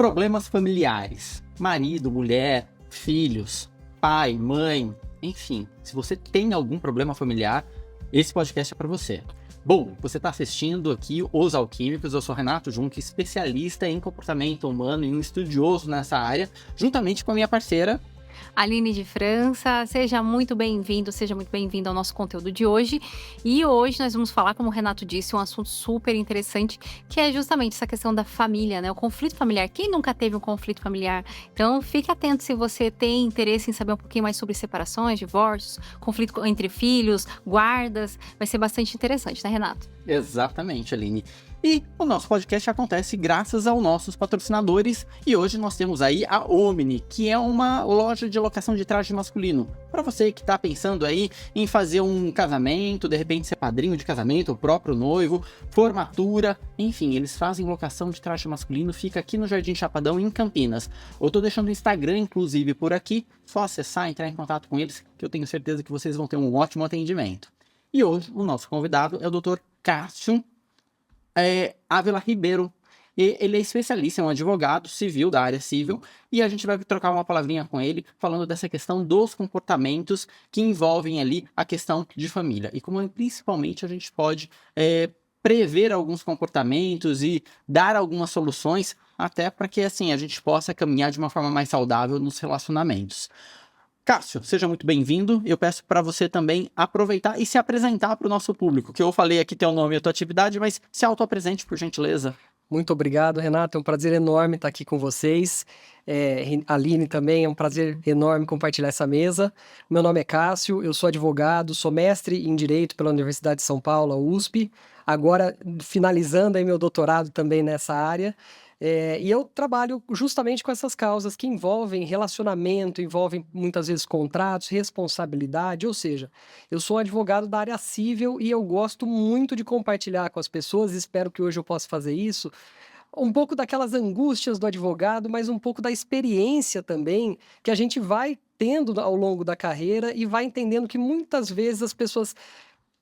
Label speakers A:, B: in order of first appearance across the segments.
A: Problemas familiares, marido, mulher, filhos, pai, mãe, enfim. Se você tem algum problema familiar, esse podcast é para você. Bom, você está assistindo aqui Os Alquímicos, eu sou Renato Junque, especialista em comportamento humano e um estudioso nessa área, juntamente com a minha parceira,
B: Aline de França, seja muito bem-vindo ao nosso conteúdo de hoje. E hoje nós vamos falar, como o Renato disse, um assunto super interessante, que é justamente essa questão da família, né? O conflito familiar. Quem nunca teve um conflito familiar? Então, fique atento se você tem interesse em saber um pouquinho mais sobre separações, divórcios, conflito entre filhos, guardas. Vai ser bastante interessante, né, Renato?
A: Exatamente, Aline. E o nosso podcast acontece graças aos nossos patrocinadores. E hoje nós temos aí a Omni, que é uma loja de locação de traje masculino. Para você que está pensando aí em fazer um casamento, de repente ser padrinho de casamento, o próprio noivo, formatura, enfim, eles fazem locação de traje masculino, fica aqui no Jardim Chapadão, em Campinas. Eu tô deixando o Instagram, inclusive, por aqui, só acessar, entrar em contato com eles, que eu tenho certeza que vocês vão ter um ótimo atendimento. E hoje o nosso convidado é o Dr. Cássio Ávila Ribeiro. E ele é especialista, é um advogado civil da área civil, e a gente vai trocar uma palavrinha com ele falando dessa questão dos comportamentos que envolvem ali a questão de família e como principalmente a gente pode prever alguns comportamentos e dar algumas soluções até para que assim a gente possa caminhar de uma forma mais saudável nos relacionamentos. Cássio, seja muito bem-vindo. Eu peço para você também aproveitar e se apresentar para o nosso público, que eu falei aqui teu nome e a tua atividade, mas se auto-apresente, por gentileza.
C: Muito obrigado, Renato. É um prazer enorme estar aqui com vocês. Aline também, é um prazer enorme compartilhar essa mesa. Meu nome é Cássio, eu sou advogado, sou mestre em Direito pela Universidade de São Paulo, a USP. Agora, finalizando aí meu doutorado também nessa área. E eu trabalho justamente com essas causas que envolvem relacionamento, envolvem muitas vezes contratos, responsabilidade, ou seja, eu sou um advogado da área civil e eu gosto muito de compartilhar com as pessoas, espero que hoje eu possa fazer isso, um pouco daquelas angústias do advogado, mas um pouco da experiência também que a gente vai tendo ao longo da carreira e vai entendendo que muitas vezes as pessoas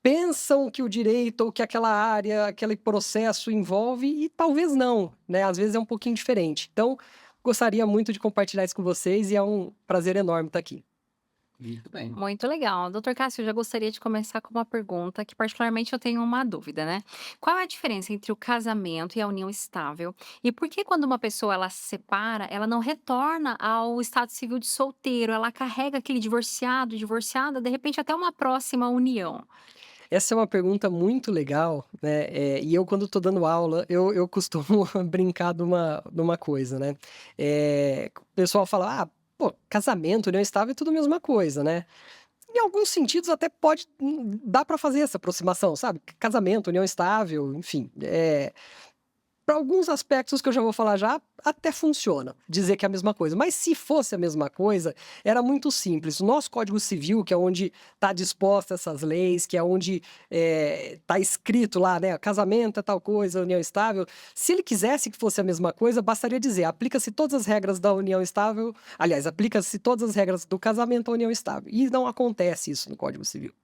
C: pensam que o direito ou que aquela área, aquele processo envolve e talvez não, né? Às vezes é um pouquinho diferente. Então, gostaria muito de compartilhar isso com vocês e é um prazer enorme estar aqui.
A: Muito bem.
B: Muito legal. Doutor Cássio, eu já gostaria de começar com uma pergunta que particularmente eu tenho uma dúvida, né? Qual é a diferença entre o casamento e a união estável? E por que quando uma pessoa ela se separa, ela não retorna ao estado civil de solteiro, ela carrega aquele divorciado, divorciada, de repente até uma próxima união?
C: Essa é uma pergunta muito legal, né? E eu, quando estou dando aula, eu costumo brincar de uma coisa, né? O pessoal fala, pô, casamento, união estável é tudo a mesma coisa, né? Em alguns sentidos até pode, dá para fazer essa aproximação, sabe? Casamento, união estável, enfim, para alguns aspectos que eu já vou falar já, até funciona dizer que é a mesma coisa. Mas se fosse a mesma coisa, era muito simples. O nosso Código Civil, que é onde está disposta essas leis, que é onde está escrito lá, né? Casamento é tal coisa, união estável. Se ele quisesse que fosse a mesma coisa, bastaria dizer, aplica-se todas as regras da união estável. Aliás, aplica-se todas as regras do casamento à união estável. E não acontece isso no Código Civil.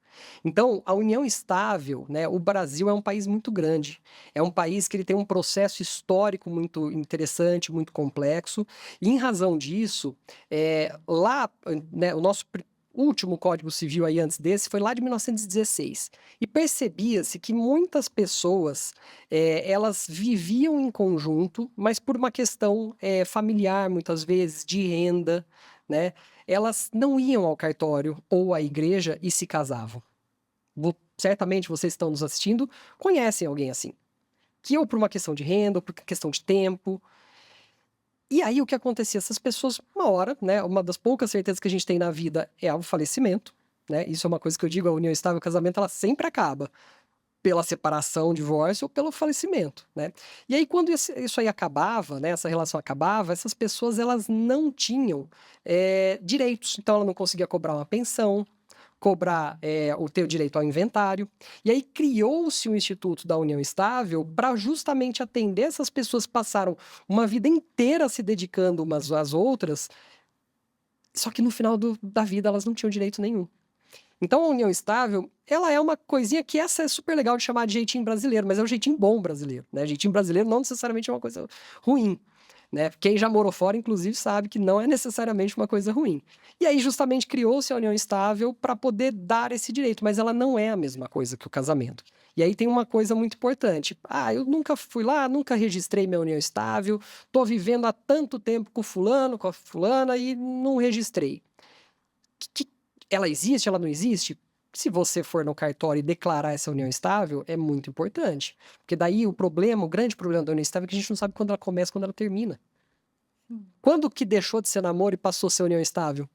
C: Então, a união estável, né, o Brasil é um país muito grande, é um país que ele tem um processo histórico muito interessante, muito complexo, e em razão disso, né, o nosso último Código Civil aí antes desse foi lá de 1916, e percebia-se que muitas pessoas, elas viviam em conjunto, mas por uma questão familiar, muitas vezes, de renda, né, elas não iam ao cartório ou à igreja e se casavam. Certamente vocês estão nos assistindo, conhecem alguém assim. Que ou por uma questão de renda, ou por questão de tempo. E aí o que acontecia? Essas pessoas, uma hora, né, uma das poucas certezas que a gente tem na vida é o falecimento, né? Isso é uma coisa que eu digo, a união estável, o casamento, ela sempre acaba pela separação, divórcio ou pelo falecimento, né? E aí quando isso aí acabava, né, essa relação acabava, essas pessoas elas não tinham direitos, então ela não conseguia cobrar uma pensão, cobrar o teu direito ao inventário, e aí criou-se o Instituto da União Estável para justamente atender essas pessoas que passaram uma vida inteira se dedicando umas às outras, só que no final da vida elas não tinham direito nenhum. Então a união estável, ela é uma coisinha que essa é super legal de chamar de jeitinho brasileiro, mas é um jeitinho bom brasileiro, né? Jeitinho brasileiro não necessariamente é uma coisa ruim, né? Quem já morou fora, inclusive, sabe que não é necessariamente uma coisa ruim. E aí, justamente, criou-se a união estável para poder dar esse direito, mas ela não é a mesma coisa que o casamento. E aí tem uma coisa muito importante. Ah, eu nunca fui lá, nunca registrei minha união estável, tô vivendo há tanto tempo com o fulano, com a fulana e não registrei. Ela existe, ela não existe? Se você for no cartório e declarar essa união estável, é muito importante. Porque daí o grande problema da união estável é que a gente não sabe quando ela começa, quando ela termina. Quando que deixou de ser namoro e passou a ser união estável?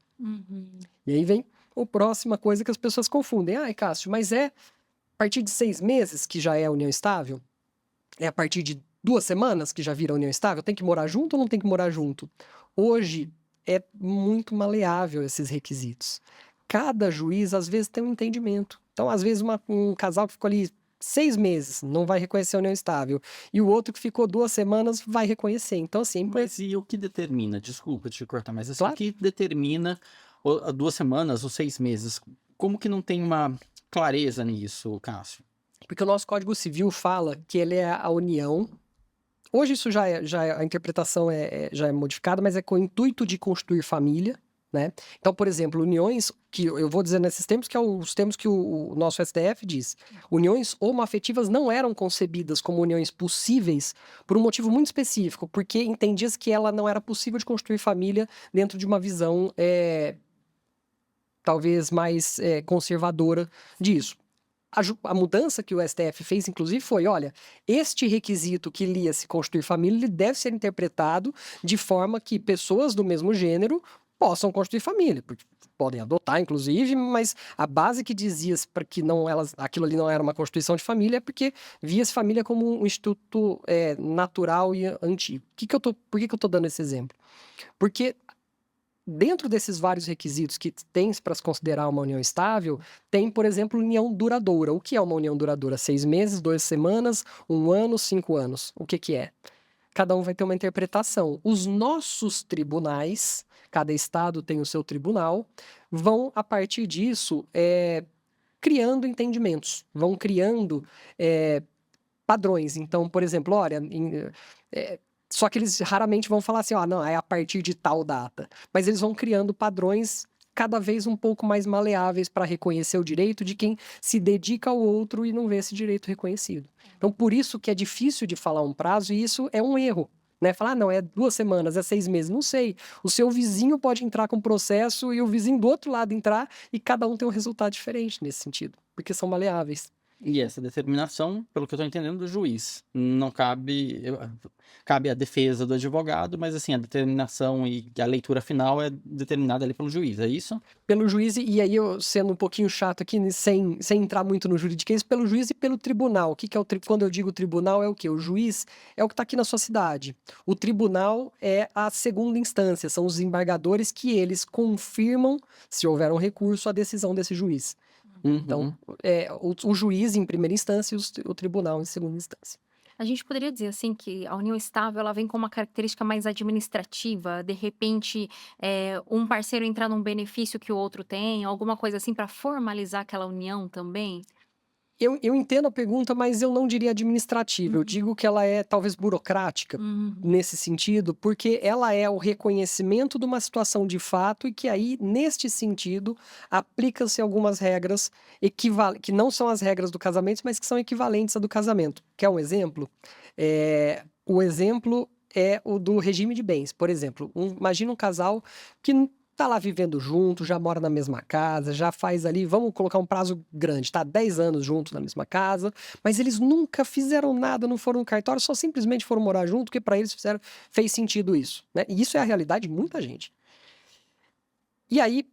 C: E aí vem a próxima coisa que as pessoas confundem. Ah, Cássio, mas é a partir de 6 meses que já é união estável? É a partir de 2 semanas que já vira união estável? Tem que morar junto ou não tem que morar junto? Hoje é muito maleável esses requisitos. Cada juiz, às vezes, tem um entendimento. Então, às vezes, um casal que ficou ali 6 meses não vai reconhecer a união estável. E o outro que ficou 2 semanas vai reconhecer. Então, assim,
A: Mas e o que determina? Desculpa te cortar, mas assim, o
C: claro.
A: que determina 2 semanas ou 6 meses? Como que não tem uma clareza nisso, Cássio?
C: Porque o nosso Código Civil fala que ele é a união. Hoje isso a interpretação já é modificada, mas é com o intuito de constituir família, né? Então, por exemplo, uniões, que eu vou dizer nesses termos, que é os termos que o nosso STF diz. Uniões homoafetivas não eram concebidas como uniões possíveis por um motivo muito específico, porque entendia-se que ela não era possível de construir família dentro de uma visão talvez mais conservadora disso. A mudança que o STF fez, inclusive, foi, olha, este requisito que lia-se constituir família, ele deve ser interpretado de forma que pessoas do mesmo gênero possam constituir família, porque podem adotar, inclusive, mas a base que dizia para que aquilo ali não era uma constituição de família é porque via-se família como um instituto natural e antigo. Por que eu estou dando esse exemplo? Porque dentro desses vários requisitos que tem para se considerar uma união estável, tem, por exemplo, união duradoura. O que é uma união duradoura? 6 meses, 2 semanas, 1 ano, 5 anos. O que é? Cada um vai ter uma interpretação. Os nossos tribunais, cada estado tem o seu tribunal, vão, a partir disso, criando entendimentos, vão criando padrões. Então, por exemplo, olha, só que eles raramente vão falar assim, não, é a partir de tal data. Mas eles vão criando padrões cada vez um pouco mais maleáveis para reconhecer o direito de quem se dedica ao outro e não vê esse direito reconhecido. Então, por isso que é difícil de falar um prazo e isso é um erro. Né? Falar, não, é 2 semanas, é 6 meses, não sei. O seu vizinho pode entrar com processo e o vizinho do outro lado entrar e cada um tem um resultado diferente nesse sentido, porque são maleáveis.
A: E essa determinação, pelo que eu estou entendendo, do juiz. Não cabe a defesa do advogado, mas assim, a determinação e a leitura final é determinada ali pelo juiz, é isso?
C: Pelo juiz, e aí eu sendo um pouquinho chato aqui, sem entrar muito no juridiquês, pelo juiz e pelo tribunal. O que é quando eu digo tribunal, é o quê? O juiz é o que está aqui na sua cidade. O tribunal é a segunda instância, são os desembargadores que eles confirmam, se houver um recurso, a decisão desse juiz. Então, o juiz em primeira instância e o tribunal em segunda instância.
B: A gente poderia dizer assim que a união estável ela vem com uma característica mais administrativa, de repente um parceiro entrar num benefício que o outro tem, alguma coisa assim para formalizar aquela união também?
C: Eu entendo a pergunta, mas eu não diria administrativa. Eu digo que ela é talvez burocrática nesse sentido, porque ela é o reconhecimento de uma situação de fato e que aí, neste sentido, aplica-se algumas regras que não são as regras do casamento, mas que são equivalentes à do casamento. Quer um exemplo? O exemplo é o do regime de bens. Por exemplo, imagina um casal que tá lá vivendo junto, já mora na mesma casa, já faz ali, vamos colocar um prazo grande, tá 10 anos juntos na mesma casa, mas eles nunca fizeram nada, não foram no cartório, só simplesmente foram morar junto, porque para eles fez sentido isso, né? E isso é a realidade de muita gente. E aí,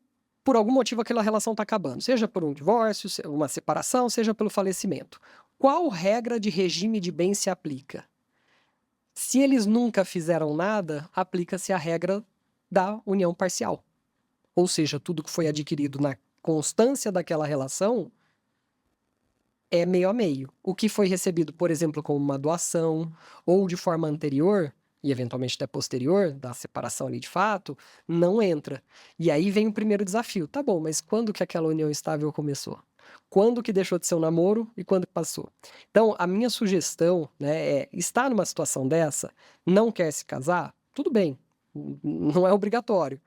C: por algum motivo, aquela relação tá acabando, seja por um divórcio, uma separação, seja pelo falecimento. Qual regra de regime de bens se aplica? Se eles nunca fizeram nada, aplica-se a regra da união parcial. Ou seja, tudo que foi adquirido na constância daquela relação é meio a meio. O que foi recebido, por exemplo, como uma doação ou de forma anterior, e eventualmente até posterior, da separação ali de fato, não entra. E aí vem o primeiro desafio. Tá bom, mas quando que aquela união estável começou? Quando que deixou de ser um namoro e quando que passou? Então, a minha sugestão, né, está numa situação dessa, não quer se casar? tudo bem, não é obrigatório.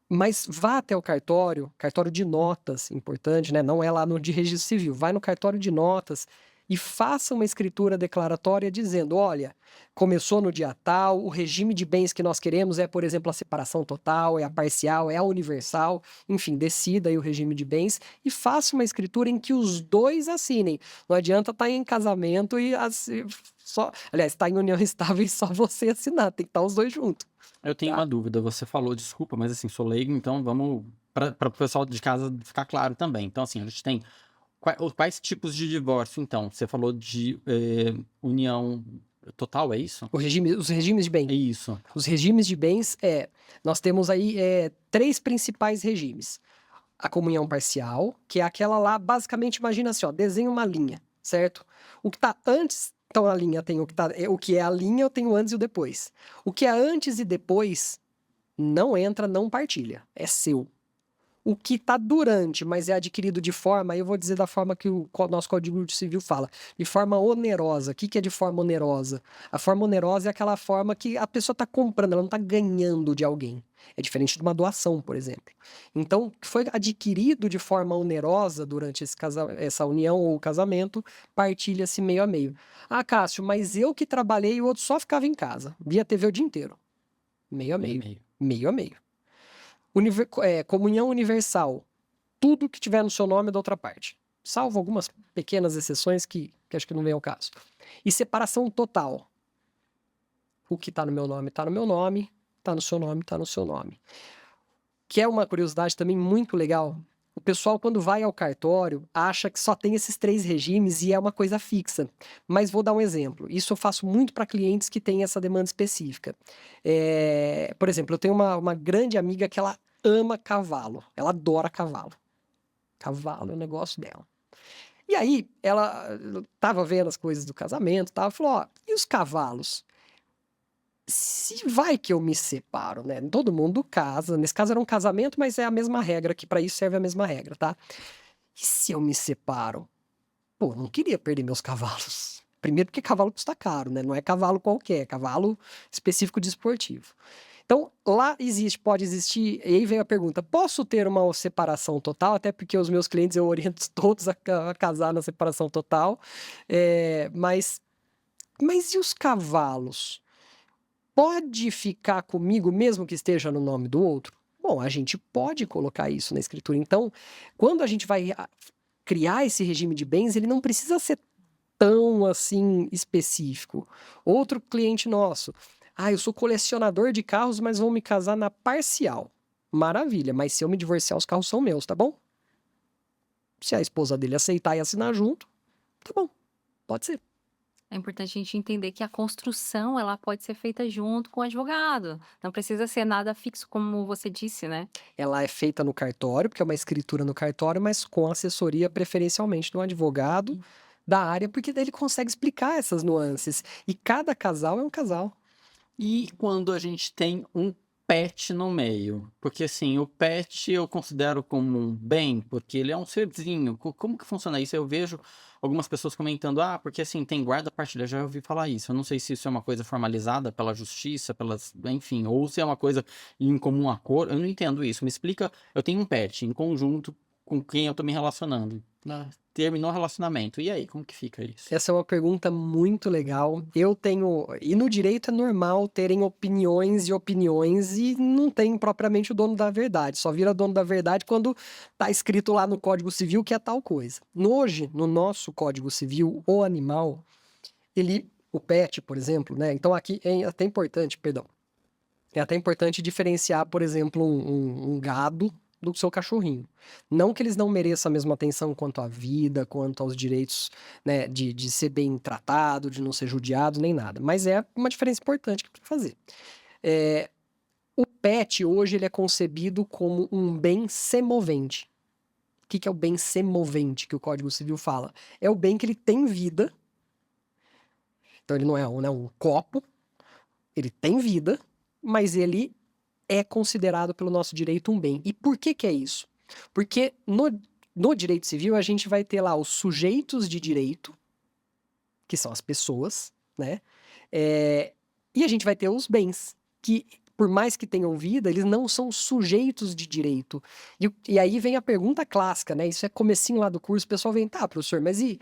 C: Mas vá até o cartório de notas, importante, né? Não é lá no de registro civil, vai no cartório de notas e faça uma escritura declaratória dizendo, olha, começou no dia tal, o regime de bens que nós queremos é, por exemplo, a separação total, é a parcial, é a universal, enfim, decida aí o regime de bens e faça uma escritura em que os dois assinem. Não adianta estar em casamento e só, aliás, estar em união estável e só você assinar, tem que estar os dois juntos.
A: Eu tenho
C: Tá.
A: uma dúvida, você falou, desculpa, mas assim, sou leigo, então vamos para o pessoal de casa ficar claro também. Então, assim, a gente tem quais tipos de divórcio, então? Você falou de união total, é isso?
C: Os regimes de bem.
A: É isso.
C: Os regimes de bens, nós temos aí 3 principais regimes. A comunhão parcial, que é aquela lá, basicamente, imagina assim, ó, desenha uma linha, certo? O que está antes, então a linha tem o que é a linha, eu tenho o antes e o depois. O que é antes e depois não entra, não partilha, é seu. O que está durante, mas é adquirido de forma, aí eu vou dizer da forma que o nosso Código Civil fala, de forma onerosa. O que é de forma onerosa? A forma onerosa é aquela forma que a pessoa está comprando, ela não está ganhando de alguém. É diferente de uma doação, por exemplo. Então, o que foi adquirido de forma onerosa durante essa união ou casamento, partilha-se meio a meio. Ah, Cássio, mas eu que trabalhei e o outro só ficava em casa, via TV o dia inteiro. Meio a meio. Meio a meio. Comunhão universal. Tudo que tiver no seu nome é da outra parte. Salvo algumas pequenas exceções que acho que não vem ao caso. E separação total. O que está no meu nome, está no meu nome. Está no seu nome, está no seu nome. Que é uma curiosidade também muito legal. O pessoal, quando vai ao cartório, acha que só tem esses 3 regimes e é uma coisa fixa. Mas vou dar um exemplo. Isso eu faço muito para clientes que têm essa demanda específica. Por exemplo, eu tenho uma grande amiga que ela ama cavalo. Ela adora cavalo. Cavalo é o negócio dela. E aí, ela estava vendo as coisas do casamento, falou, ó, e os cavalos? Se vai que eu me separo, né? Todo mundo casa. Nesse caso era um casamento, mas é a mesma regra, que para isso serve a mesma regra, tá? E se eu me separo? Pô, não queria perder meus cavalos. Primeiro porque cavalo custa caro, né? Não é cavalo qualquer, é cavalo específico de esportivo. Então, lá pode existir, e aí vem a pergunta, posso ter uma separação total? Até porque os meus clientes eu oriento todos a casar na separação total, mas e os cavalos? Pode ficar comigo mesmo que esteja no nome do outro? Bom, a gente pode colocar isso na escritura. Então, quando a gente vai criar esse regime de bens, ele não precisa ser tão assim específico. Outro cliente nosso, eu sou colecionador de carros, mas vou me casar na parcial. Maravilha, mas se eu me divorciar, os carros são meus, tá bom? Se a esposa dele aceitar e assinar junto, tá bom, pode ser.
B: É importante a gente entender que a construção, ela pode ser feita junto com o advogado. Não precisa ser nada fixo, como você disse, né?
C: Ela é feita no cartório, porque é uma escritura no cartório, mas com assessoria preferencialmente de um advogado da área, porque daí ele consegue explicar essas nuances. E cada casal é um casal.
A: E quando a gente tem um pet no meio? Porque assim, o pet eu considero como um bem, porque ele é um serzinho. Como que funciona isso? Eu vejo algumas pessoas comentando, porque assim, tem guarda partilha, já ouvi falar isso. Eu não sei se isso é uma coisa formalizada pela justiça, enfim, ou se é uma coisa em comum acordo. Eu não entendo isso. Me explica, eu tenho um pet em conjunto com quem eu tô me relacionando. Terminou o relacionamento. E aí, como que fica isso?
C: Essa é uma pergunta muito legal. E no direito é normal terem opiniões e não tem propriamente o dono da verdade. Só vira dono da verdade quando tá escrito lá no Código Civil que é tal coisa. Hoje, no nosso Código Civil, o animal, o pet, por exemplo, né? Então aqui é até importante diferenciar, por exemplo, um gado do seu cachorrinho. Não que eles não mereçam a mesma atenção quanto à vida, quanto aos direitos, né, de ser bem tratado, de não ser judiado, nem nada. Mas é uma diferença importante que tem que fazer. O pet, hoje, ele é concebido como um bem semovente. O que é o bem semovente que o Código Civil fala? É o bem que ele tem vida. Então, ele não é um copo. Ele tem vida, mas ele é considerado pelo nosso direito um bem. E por que é isso? Porque no direito civil a gente vai ter lá os sujeitos de direito, que são as pessoas, né? E a gente vai ter os bens, que por mais que tenham vida, eles não são sujeitos de direito. E aí vem a pergunta clássica, né? Isso é comecinho lá do curso, o pessoal vem, tá, professor, mas e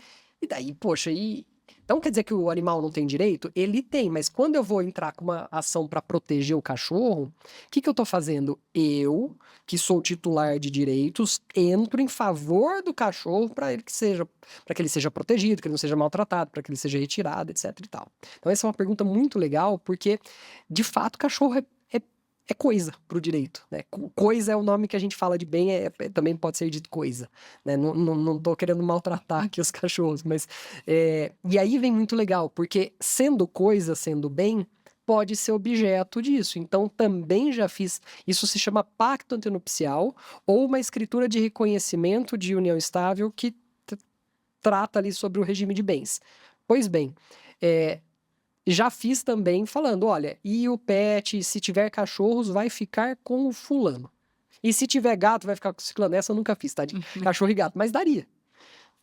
C: daí, poxa, então quer dizer que o animal não tem direito? Ele tem, mas quando eu vou entrar com uma ação para proteger o cachorro, o que eu estou fazendo? Eu, que sou titular de direitos, entro em favor do cachorro para que ele seja protegido, que ele não seja maltratado, para que ele seja retirado, etc e tal. Então essa é uma pergunta muito legal, porque de fato cachorro é coisa para o direito, né? Coisa é o nome que a gente fala de bem, também pode ser dito coisa, né? Não tô querendo maltratar aqui os cachorros, mas... e aí vem muito legal, porque sendo coisa, sendo bem, pode ser objeto disso. Então, também já fiz... Isso se chama pacto antenupcial ou uma escritura de reconhecimento de união estável que trata ali sobre o regime de bens. Pois bem, já fiz também falando, olha, e o pet, se tiver cachorros, vai ficar com o fulano. E se tiver gato, vai ficar com o ciclano. Essa eu nunca fiz, tá? De cachorro e gato, mas daria.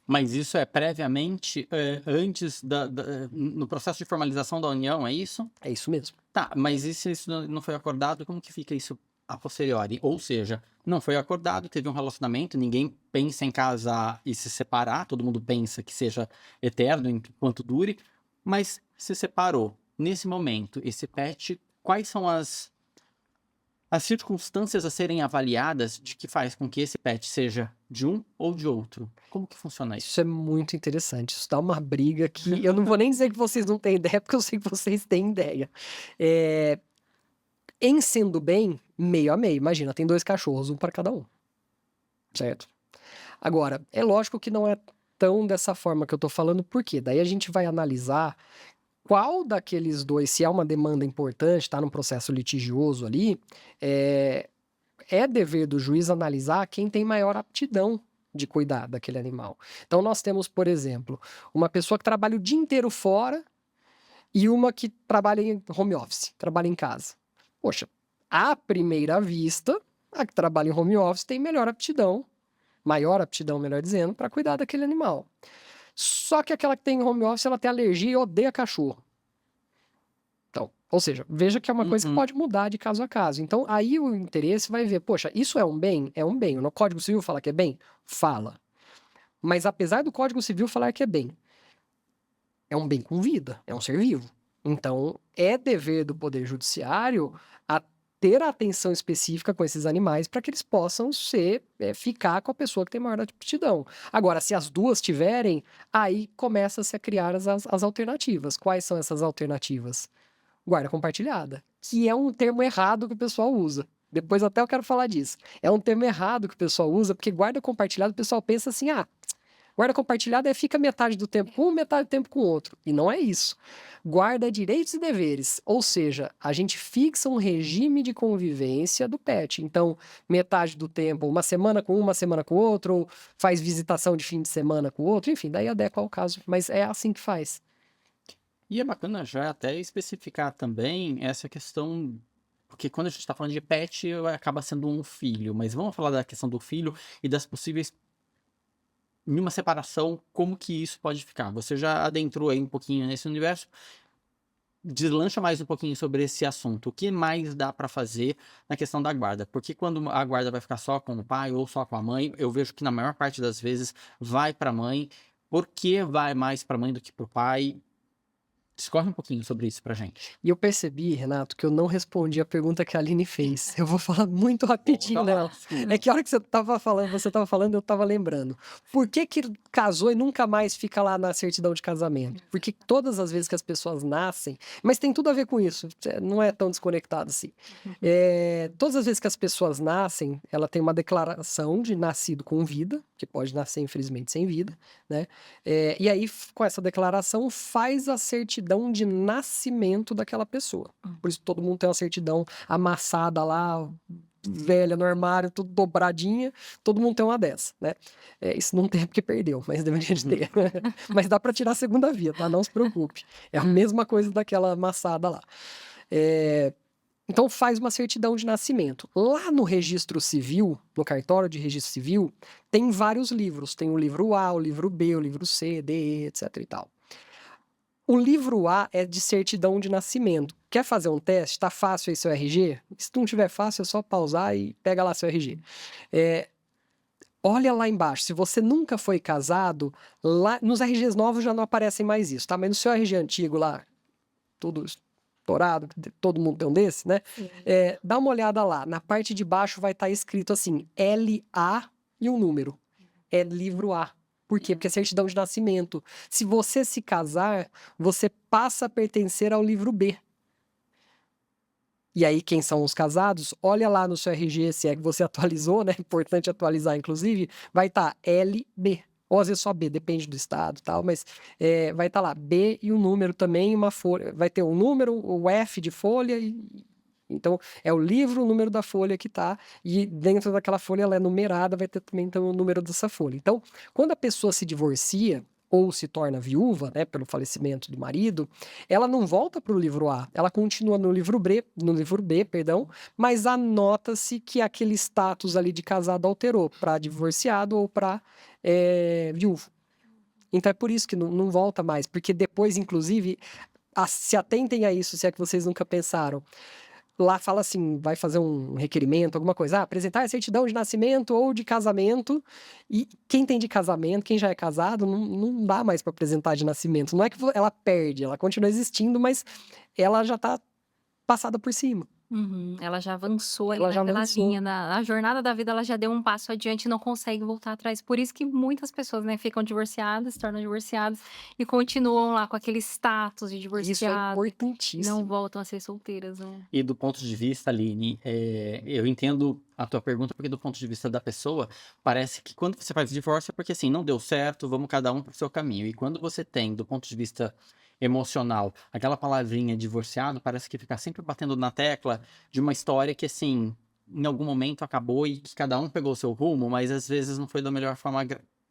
A: Mas isso é previamente, antes no processo de formalização da união, é isso?
C: É isso mesmo.
A: Tá, mas e se isso não foi acordado, como que fica isso a posteriori? Ou seja, não foi acordado, teve um relacionamento, ninguém pensa em casar e se separar, todo mundo pensa que seja eterno enquanto dure, mas se separou. Nesse momento, esse pet, quais são as circunstâncias a serem avaliadas de que faz com que esse pet seja de um ou de outro? Como que funciona isso?
C: Isso é muito interessante. Isso dá uma briga que eu não vou nem dizer que vocês não têm ideia, porque eu sei que vocês têm ideia. Em sendo bem, meio a meio. Imagina, tem 2 cachorros, um para cada um. Certo? Agora, é lógico que não é tão dessa forma que eu tô falando, por quê? Daí a gente vai analisar qual daqueles 2, se há uma demanda importante, está num processo litigioso ali, é dever do juiz analisar quem tem maior aptidão de cuidar daquele animal. Então nós temos, por exemplo, uma pessoa que trabalha o dia inteiro fora e uma que trabalha em home office, trabalha em casa. Poxa, à primeira vista, a que trabalha em home office tem maior aptidão, melhor dizendo, para cuidar daquele animal. Só que aquela que tem home office, ela tem alergia e odeia cachorro. Então, ou seja, veja que é uma coisa que pode mudar de caso a caso. Então, aí o interesse vai ver, poxa, isso é um bem? É um bem. No Código Civil fala que é bem? Fala. Mas apesar do Código Civil falar que é bem, é um bem com vida, é um ser vivo. Então, é dever do Poder Judiciário ter a atenção específica com esses animais para que eles possam ficar com a pessoa que tem maior aptidão. Agora, se as duas tiverem, aí começa-se a criar as alternativas. Quais são essas alternativas? Guarda compartilhada, que é um termo errado que o pessoal usa. Depois até eu quero falar disso. É um termo errado que o pessoal usa, porque guarda compartilhada, o pessoal pensa assim, guarda compartilhada fica metade do tempo com um, metade do tempo com o outro. E não é isso. Guarda direitos e deveres. Ou seja, a gente fixa um regime de convivência do pet. Então, metade do tempo, uma semana com um, uma semana com o outro, ou faz visitação de fim de semana com o outro, enfim, daí adequa ao caso. Mas é assim que faz.
A: E é bacana já até especificar também essa questão, porque quando a gente está falando de pet, acaba sendo um filho, mas vamos falar da questão do filho e das possíveis, em uma separação, como que isso pode ficar. Você já adentrou aí um pouquinho nesse universo, deslancha mais um pouquinho sobre esse assunto. O que mais dá para fazer na questão da guarda? Porque quando a guarda vai ficar só com o pai ou só com a mãe, eu vejo que na maior parte das vezes vai para a mãe. Por que vai mais para a mãe do que para o pai? Discorre um pouquinho sobre isso pra gente.
C: E eu percebi, Renato, que eu não respondi a pergunta que a Aline fez. Eu vou falar muito rapidinho nela. É que a hora que você tava falando, eu tava lembrando. Por que casou e nunca mais fica lá na certidão de casamento? Porque todas as vezes que as pessoas nascem, mas tem tudo a ver com isso, não é tão desconectado assim. Todas as vezes que as pessoas nascem, ela tem uma declaração de nascido com vida, que pode nascer, infelizmente, sem vida, né? E aí, com essa declaração, faz a certidão de nascimento daquela pessoa. Por isso todo mundo tem uma certidão amassada lá, velha no armário, tudo dobradinha, todo mundo tem uma dessa, né? Isso não tem porque perdeu, mas deveria de ter. Mas dá para tirar a segunda via, tá? Não se preocupe. É a mesma coisa daquela amassada lá. Então faz uma certidão de nascimento. Lá no registro civil, no cartório de registro civil, tem vários livros. Tem o livro A, o livro B, o livro C, D, E, etc e tal. O livro A é de certidão de nascimento. Quer fazer um teste? Tá fácil aí seu RG? Se não tiver fácil, é só pausar e pega lá seu RG. Olha lá embaixo, se você nunca foi casado, lá nos RGs novos já não aparecem mais isso, tá? Mas no seu RG antigo lá, tudo estourado, todo mundo tem um desse, né? Dá uma olhada lá, na parte de baixo vai estar escrito assim, LA e um número. É livro A. Por quê? Porque é certidão de nascimento. Se você se casar, você passa a pertencer ao livro B. E aí, quem são os casados? Olha lá no seu RG, se é que você atualizou, né? Importante atualizar, inclusive. Vai estar LB. Ou às vezes só B, depende do estado e tal, mas vai estar lá B e um número também, uma folha. Vai ter um número, o F de folha. Então, é o livro, o número da folha que tá. E dentro daquela folha, ela é numerada, vai ter também então, o número dessa folha. Então, quando a pessoa se divorcia, ou se torna viúva, né, pelo falecimento do marido, ela não volta para o livro A, ela continua no livro B, perdão, mas anota-se que aquele status ali de casado alterou para divorciado ou para viúvo. Então é por isso que não volta mais, porque depois, inclusive, se atentem a isso, se é que vocês nunca pensaram. Lá fala assim, vai fazer um requerimento, alguma coisa. Apresentar a certidão de nascimento ou de casamento. E quem tem de casamento, quem já é casado, não dá mais para apresentar de nascimento. Não é que ela perde, ela continua existindo, mas ela já está passada por cima.
B: Uhum. Ela já avançou ali
C: Ela já
B: naquela
C: avançou.
B: linha, na jornada da vida ela já deu um passo adiante e não consegue voltar atrás. Por isso que muitas pessoas, né, ficam divorciadas, se tornam divorciadas e continuam lá com aquele status de
C: Isso é
B: divorciado, não
C: importantíssimo.
B: voltam a ser solteiras, né?
A: E do ponto de vista, Aline, eu entendo a tua pergunta, porque do ponto de vista da pessoa, parece que quando você faz divórcio é porque assim, não deu certo, vamos cada um pro seu caminho. E quando você tem, do ponto de vista emocional, aquela palavrinha divorciado, parece que fica sempre batendo na tecla de uma história que assim, em algum momento acabou e que cada um pegou o seu rumo, mas às vezes não foi da melhor forma,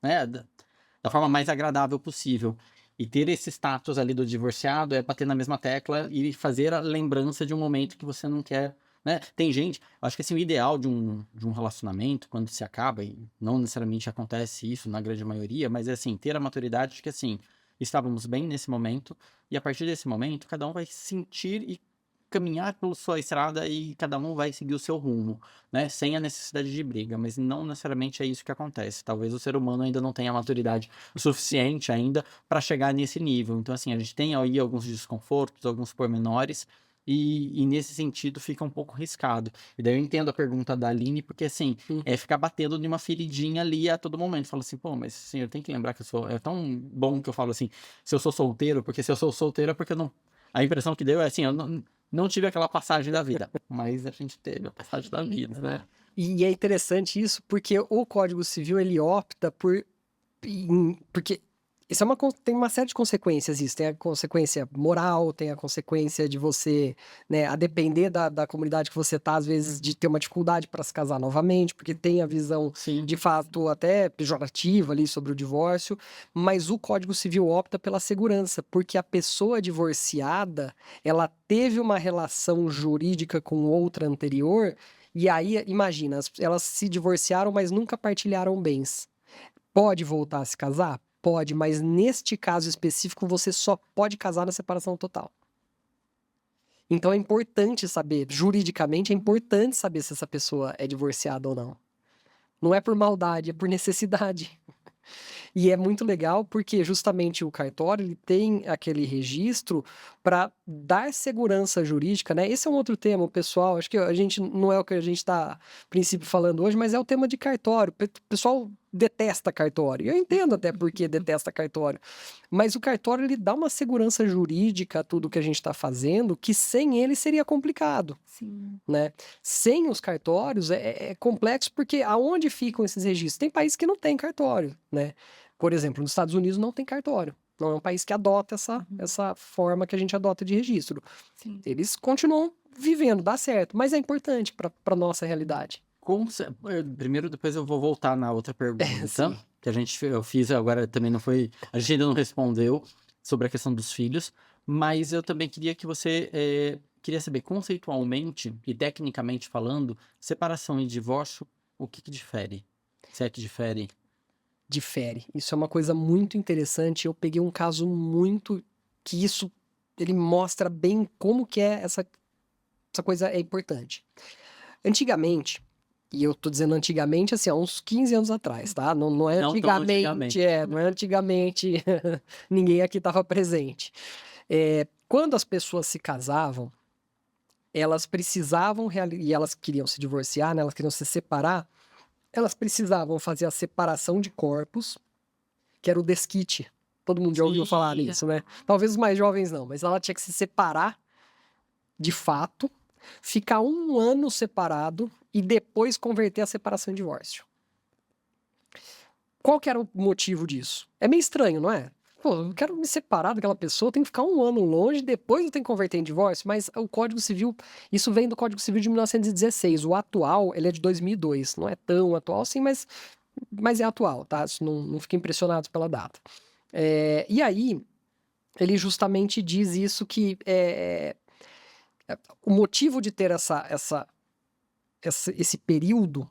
A: né, da forma mais agradável possível. E ter esse status ali do divorciado é bater na mesma tecla e fazer a lembrança de um momento que você não quer, né? Tem gente, acho que assim, o ideal de um relacionamento, quando se acaba, e não necessariamente acontece isso na grande maioria, mas é assim, ter a maturidade de que assim, estávamos bem nesse momento, e a partir desse momento, cada um vai sentir e caminhar pela sua estrada e cada um vai seguir o seu rumo, né? Sem a necessidade de briga, mas não necessariamente é isso que acontece. Talvez o ser humano ainda não tenha maturidade o suficiente ainda para chegar nesse nível. Então, assim, a gente tem aí alguns desconfortos, alguns pormenores, e nesse sentido fica um pouco arriscado. E daí eu entendo a pergunta da Aline, porque assim, é ficar batendo de uma feridinha ali a todo momento. Fala assim, pô, mas assim, eu tenho que lembrar que eu sou. É tão bom que eu falo assim, se eu sou solteiro, porque se eu sou solteiro é porque eu não. A impressão que deu é assim, eu não tive aquela passagem da vida, mas a gente teve a passagem da vida, né?
C: E é interessante isso, porque o Código Civil, ele opta porque isso tem uma série de consequências, isso. Tem a consequência moral, tem a consequência de você, né, a depender da comunidade que você tá, às vezes, de ter uma dificuldade para se casar novamente, porque tem a visão,
A: Sim.
C: de fato, até pejorativa ali sobre o divórcio, mas o Código Civil opta pela segurança, porque a pessoa divorciada, ela teve uma relação jurídica com outra anterior, e aí, imagina, elas se divorciaram, mas nunca partilharam bens. Pode voltar a se casar? Pode, mas neste caso específico você só pode casar na separação total. Então é importante saber, juridicamente é importante saber se essa pessoa é divorciada ou não. Não é por maldade, é por necessidade. E é muito legal porque justamente o cartório ele tem aquele registro para dar segurança jurídica, né? Esse é um outro tema, pessoal. Acho que a gente não é o que a gente está, a princípio, falando hoje, mas é o tema de cartório. O pessoal detesta cartório. Eu entendo até por que detesta cartório. Mas o cartório ele dá uma segurança jurídica a tudo que a gente está fazendo, que sem ele seria complicado.
B: Sim.
C: Né? Sem os cartórios é complexo porque aonde ficam esses registros? Tem países que não tem cartório, né? Por exemplo, nos Estados Unidos não tem cartório. Não é um país que adota essa forma que a gente adota de registro.
B: Sim.
C: Eles continuam vivendo, dá certo, mas é importante para a nossa realidade.
A: Primeiro, depois eu vou voltar na outra pergunta,
C: Sim.
A: que eu fiz agora também não foi. A gente ainda não respondeu sobre a questão dos filhos, mas eu também queria que você queria saber conceitualmente e tecnicamente falando, separação e divórcio, o que difere? Se é que difere?
C: Difere. Isso é uma coisa muito interessante. Eu peguei um caso muito que isso ele mostra bem como que é essa coisa é importante. Antigamente, e eu tô dizendo antigamente, assim, há uns 15 anos atrás, tá? Não é
A: Não tão
C: antigamente,
A: antigamente.
C: não é antigamente, ninguém aqui estava presente. Quando as pessoas se casavam, elas precisavam, e elas queriam se divorciar, né? Elas queriam se separar, elas precisavam fazer a separação de corpos, que era o desquite. Todo mundo já ouviu falar
A: Sim,
C: nisso, né? Talvez os mais jovens não, mas ela tinha que se separar de fato, ficar 1 ano separado e depois converter a separação em divórcio. Qual que era o motivo disso? É meio estranho, não é? Pô, eu quero me separar daquela pessoa, eu tenho que ficar 1 ano longe, depois eu tenho que converter em divórcio, mas o Código Civil, isso vem do Código Civil de 1916, o atual, ele é de 2002, não é tão atual assim, mas é atual, tá? Não fiquem impressionados pela data. E aí, ele justamente diz isso que o motivo de ter esse período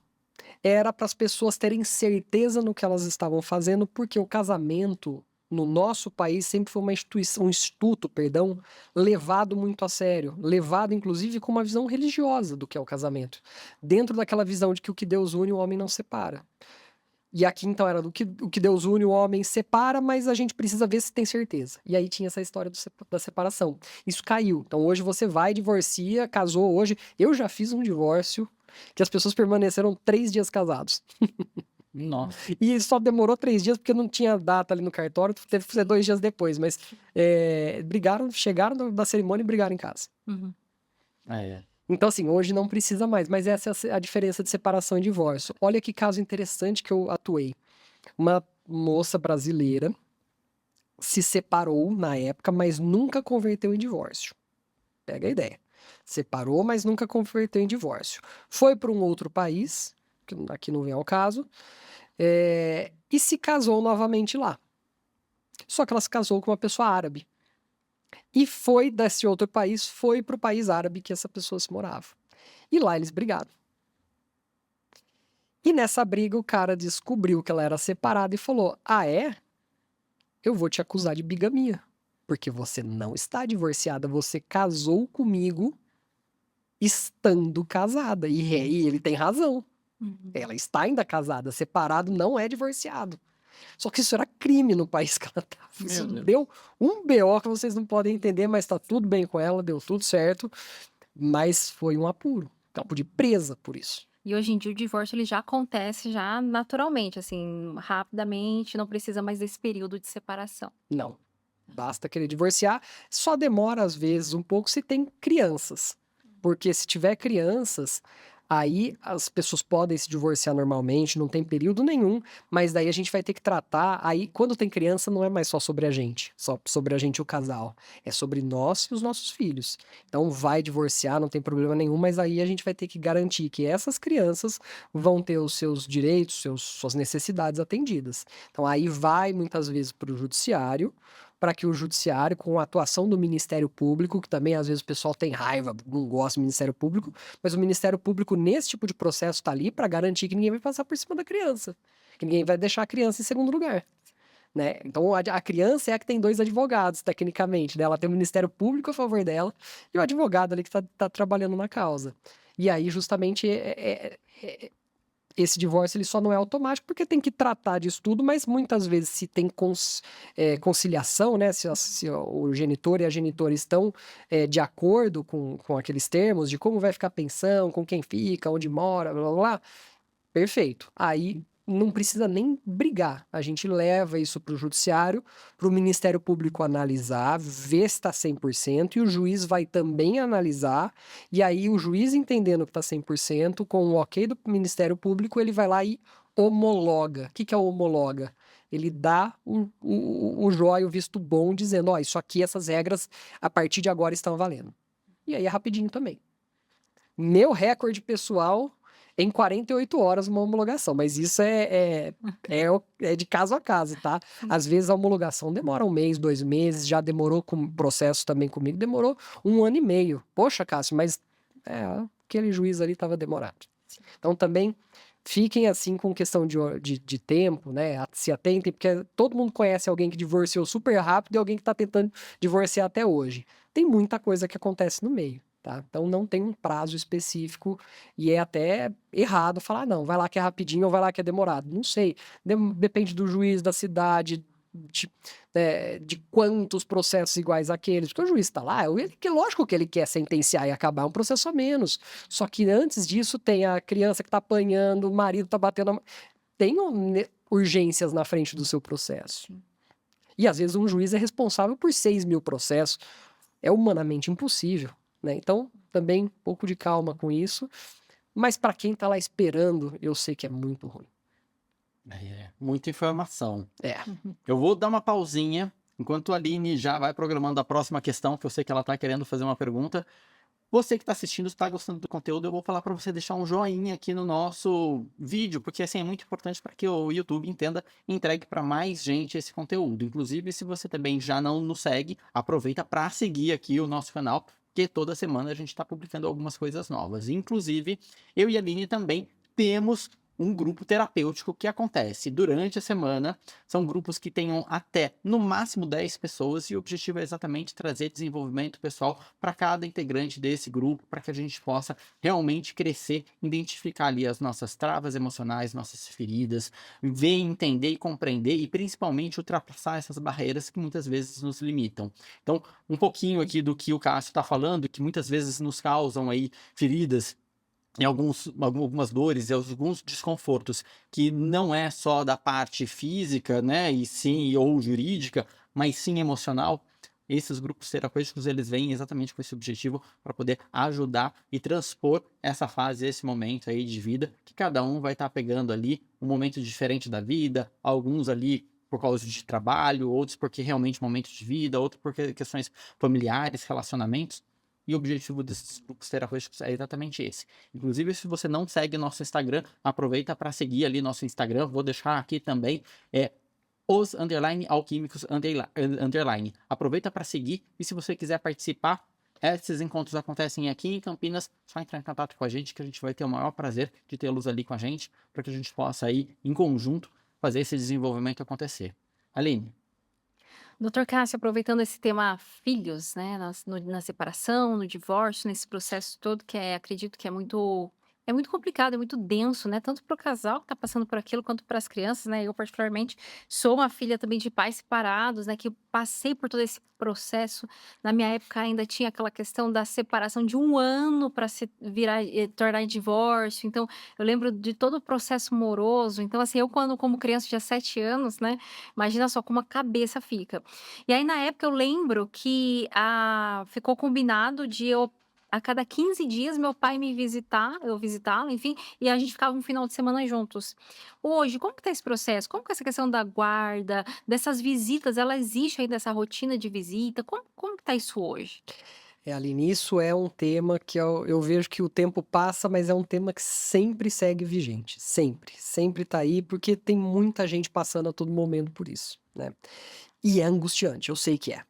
C: era para as pessoas terem certeza no que elas estavam fazendo, porque o casamento no nosso país sempre foi uma instituição, um instituto, perdão, levado muito a sério, levado inclusive com uma visão religiosa do que é o casamento, dentro daquela visão de que o que Deus une, o homem não separa. E aqui então era o que Deus une, o homem separa, mas a gente precisa ver se tem certeza. E aí tinha essa história da separação. Isso caiu. Então hoje você vai, divorcia, casou hoje. Eu já fiz um divórcio que as pessoas permaneceram 3 dias casados.
A: nossa.
C: E só demorou 3 dias porque não tinha data ali no cartório, teve que ser 2 dias depois. Mas brigaram, chegaram da cerimônia e brigaram em casa.
B: Uhum.
A: É.
C: Então, assim, hoje não precisa mais, mas essa é a diferença de separação e divórcio. Olha que caso interessante que eu atuei. Uma moça brasileira se separou na época, mas nunca converteu em divórcio. Pega a ideia. Separou, mas nunca converteu em divórcio. Foi para um outro país, que aqui não vem ao caso, e se casou novamente lá. Só que ela se casou com uma pessoa árabe. E foi desse outro país, foi para o país árabe que essa pessoa se morava. E lá eles brigaram. E nessa briga o cara descobriu que ela era separada e falou: "Ah, é? Eu vou te acusar de bigamia, porque você não está divorciada, você casou comigo estando casada". E ele tem razão.
B: Uhum.
C: Ela está ainda casada, separado não é divorciado. Só que isso era crime no país que ela estava. Isso
A: Meu Deus.
C: deu um BO que vocês não podem entender, mas tá tudo bem com ela, deu tudo certo. Mas foi um apuro. Ela podia ir presa por isso.
B: E hoje em dia o divórcio ele já acontece já naturalmente, assim, rapidamente, não precisa mais desse período de separação.
C: Não. Basta querer divorciar. Só demora, às vezes, um pouco se tem crianças. Porque se tiver crianças, aí as pessoas podem se divorciar normalmente, não tem período nenhum, mas daí a gente vai ter que tratar. Aí, quando tem criança, não é mais só sobre a gente, só sobre a gente e o casal. É sobre nós e os nossos filhos. Então, vai divorciar, não tem problema nenhum, mas aí a gente vai ter que garantir que essas crianças vão ter os seus direitos, suas necessidades atendidas. Então, aí vai muitas vezes para o judiciário, para que o judiciário, com a atuação do Ministério Público, que também às vezes o pessoal tem raiva, não gosta do Ministério Público, mas o Ministério Público, nesse tipo de processo, está ali para garantir que ninguém vai passar por cima da criança, que ninguém vai deixar a criança em segundo lugar. Né? Então, a criança é a que tem 2 advogados, tecnicamente. Né? Ela tem o Ministério Público a favor dela e o advogado ali que está trabalhando na causa. E aí, justamente, esse divórcio ele só não é automático porque tem que tratar disso tudo, mas muitas vezes se tem conciliação, né? Se o genitor e a genitora estão de acordo com aqueles termos de como vai ficar a pensão, com quem fica, onde mora, blá, blá, blá, perfeito. Aí não precisa nem brigar. A gente leva isso para o judiciário, para o Ministério Público analisar, ver se está 100%, e o juiz vai também analisar, e aí o juiz entendendo que está 100%, com o ok do Ministério Público, ele vai lá e homologa. O que é homologa? Ele dá o jóia, o visto bom, dizendo, ó, isso aqui, essas regras, a partir de agora estão valendo. E aí é rapidinho também. Meu recorde pessoal em 48 horas uma homologação, mas isso é de caso a caso, tá? Às vezes a homologação demora 1 mês, 2 meses, já demorou com o processo também comigo, demorou 1 ano e meio. Poxa, Cássio, mas aquele juiz ali estava demorado. Então também fiquem assim com questão de tempo, né? Se atentem, porque todo mundo conhece alguém que divorciou super rápido e alguém que está tentando divorciar até hoje. Tem muita coisa que acontece no meio, tá? Então não tem um prazo específico e é até errado falar, não, vai lá que é rapidinho ou vai lá que é demorado. Não sei. Depende do juiz, da cidade, de quantos processos iguais àqueles, porque o juiz está lá, lógico que ele quer sentenciar e acabar um processo a menos, só que antes disso tem a criança que está apanhando, o marido está batendo, tem urgências na frente do seu processo. E às vezes um juiz é responsável por 6.000 processos, é humanamente impossível, né? Então, também um pouco de calma com isso, mas para quem está lá esperando, eu sei que é muito ruim.
A: Muita informação.
B: Uhum.
A: Eu vou dar uma pausinha, enquanto a Aline já vai programando a próxima questão, que eu sei que ela está querendo fazer uma pergunta. Você que está assistindo, está gostando do conteúdo, eu vou falar para você deixar um joinha aqui no nosso vídeo, porque assim é muito importante para que o YouTube entenda e entregue para mais gente esse conteúdo. Inclusive, se você também já não nos segue, aproveita para seguir aqui o nosso canal, porque toda semana a gente está publicando algumas coisas novas. Inclusive, eu e a Aline também temos um grupo terapêutico que acontece durante a semana. São grupos que tenham até, no máximo, 10 pessoas e o objetivo é exatamente trazer desenvolvimento pessoal para cada integrante desse grupo, para que a gente possa realmente crescer, identificar ali as nossas travas emocionais, nossas feridas, ver, entender e compreender e principalmente ultrapassar essas barreiras que muitas vezes nos limitam. Então, um pouquinho aqui do que o Cássio está falando, que muitas vezes nos causam aí feridas, em algumas dores e alguns desconfortos, que não é só da parte física, né, e sim, ou jurídica, mas sim emocional. Esses grupos terapêuticos, eles vêm exatamente com esse objetivo para poder ajudar e transpor essa fase, esse momento aí de vida, que cada um vai estar pegando ali um momento diferente da vida, alguns ali por causa de trabalho, outros porque realmente momento de vida, outros por questões familiares, relacionamentos. E o objetivo desses grupos terapêuticos é exatamente esse. Inclusive, se você não segue nosso Instagram, aproveita para seguir ali nosso Instagram. Vou deixar aqui também, _alquímicos_. Aproveita para seguir e se você quiser participar, esses encontros acontecem aqui em Campinas, só entrar em contato com a gente que a gente vai ter o maior prazer de tê-los ali com a gente, para que a gente possa aí, em conjunto, fazer esse desenvolvimento acontecer. Aline.
B: Doutor Cássio, aproveitando esse tema filhos, né, na separação, no divórcio, nesse processo todo que acredito que é muito complicado, é muito denso, né, tanto para o casal que está passando por aquilo, quanto para as crianças, né, eu particularmente sou uma filha também de pais separados, né, que eu passei por todo esse processo, na minha época ainda tinha aquela questão da separação de 1 ano para se tornar em divórcio, então eu lembro de todo o processo moroso, então assim, eu quando como criança tinha 7 anos, né, imagina só como a cabeça fica. E aí, na época, eu lembro que ficou combinado de eu, a cada 15 dias, meu pai me visitar, eu visitá-lo, enfim, e a gente ficava um final de semana juntos. Hoje, como que tá esse processo? Como que essa questão da guarda, dessas visitas, ela existe ainda essa rotina de visita? Como que tá isso hoje?
C: Aline, isso é um tema que eu vejo que o tempo passa, mas é um tema que sempre segue vigente, sempre tá aí, porque tem muita gente passando a todo momento por isso, né? E é angustiante, eu sei que é.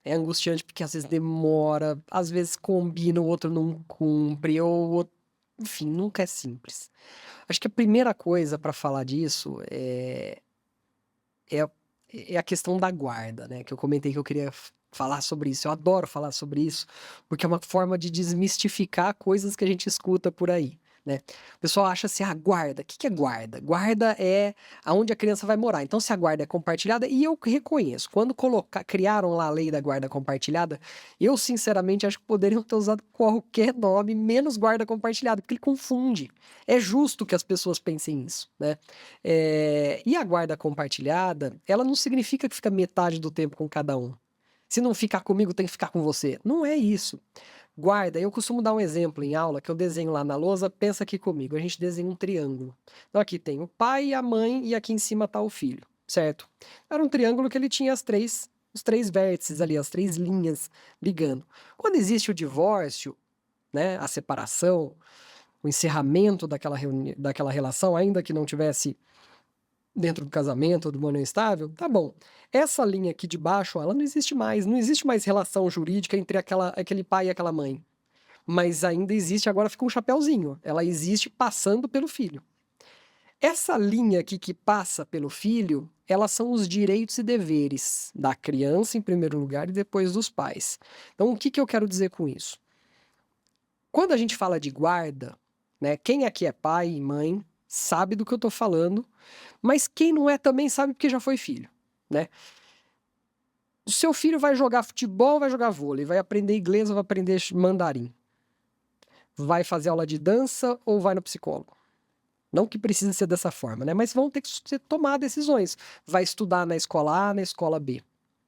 C: É angustiante porque às vezes demora, às vezes combina, o outro não cumpre, enfim, nunca é simples. Acho que a primeira coisa para falar disso é, é a questão da guarda, né? Que eu comentei que eu queria falar sobre isso. Eu adoro falar sobre isso, porque é uma forma de desmistificar coisas que a gente escuta por aí, né? O pessoal acha assim, guarda. O que é guarda? Guarda é aonde a criança vai morar. Então, se a guarda é compartilhada, e eu reconheço, quando criaram lá a lei da guarda compartilhada, eu sinceramente acho que poderiam ter usado qualquer nome, menos guarda compartilhada, porque ele confunde. É justo que as pessoas pensem isso, né? E a guarda compartilhada, ela não significa que fica metade do tempo com cada um. Se não ficar comigo, tem que ficar com você. Não é isso. Guarda, eu costumo dar um exemplo em aula, que eu desenho lá na lousa, pensa aqui comigo, a gente desenha um triângulo. Então aqui tem o pai, a mãe e aqui em cima está o filho, certo? Era um triângulo que ele tinha os três vértices ali, as 3 linhas ligando. Quando existe o divórcio, né, a separação, o encerramento daquela relação, ainda que não tivesse dentro do casamento ou do união estável, tá bom. Essa linha aqui de baixo, ela não existe mais. Não existe mais relação jurídica entre aquele pai e aquela mãe. Mas ainda existe, agora fica um chapéuzinho. Ela existe passando pelo filho. Essa linha aqui que passa pelo filho, elas são os direitos e deveres da criança em primeiro lugar e depois dos pais. Então, o que eu quero dizer com isso? Quando a gente fala de guarda, né, quem aqui é pai e mãe sabe do que eu estou falando, mas quem não é também sabe porque já foi filho, né? O seu filho vai jogar futebol, vai jogar vôlei, vai aprender inglês ou vai aprender mandarim? Vai fazer aula de dança ou vai no psicólogo? Não que precise ser dessa forma, né? Mas vão ter que tomar decisões. Vai estudar na escola A, na escola B?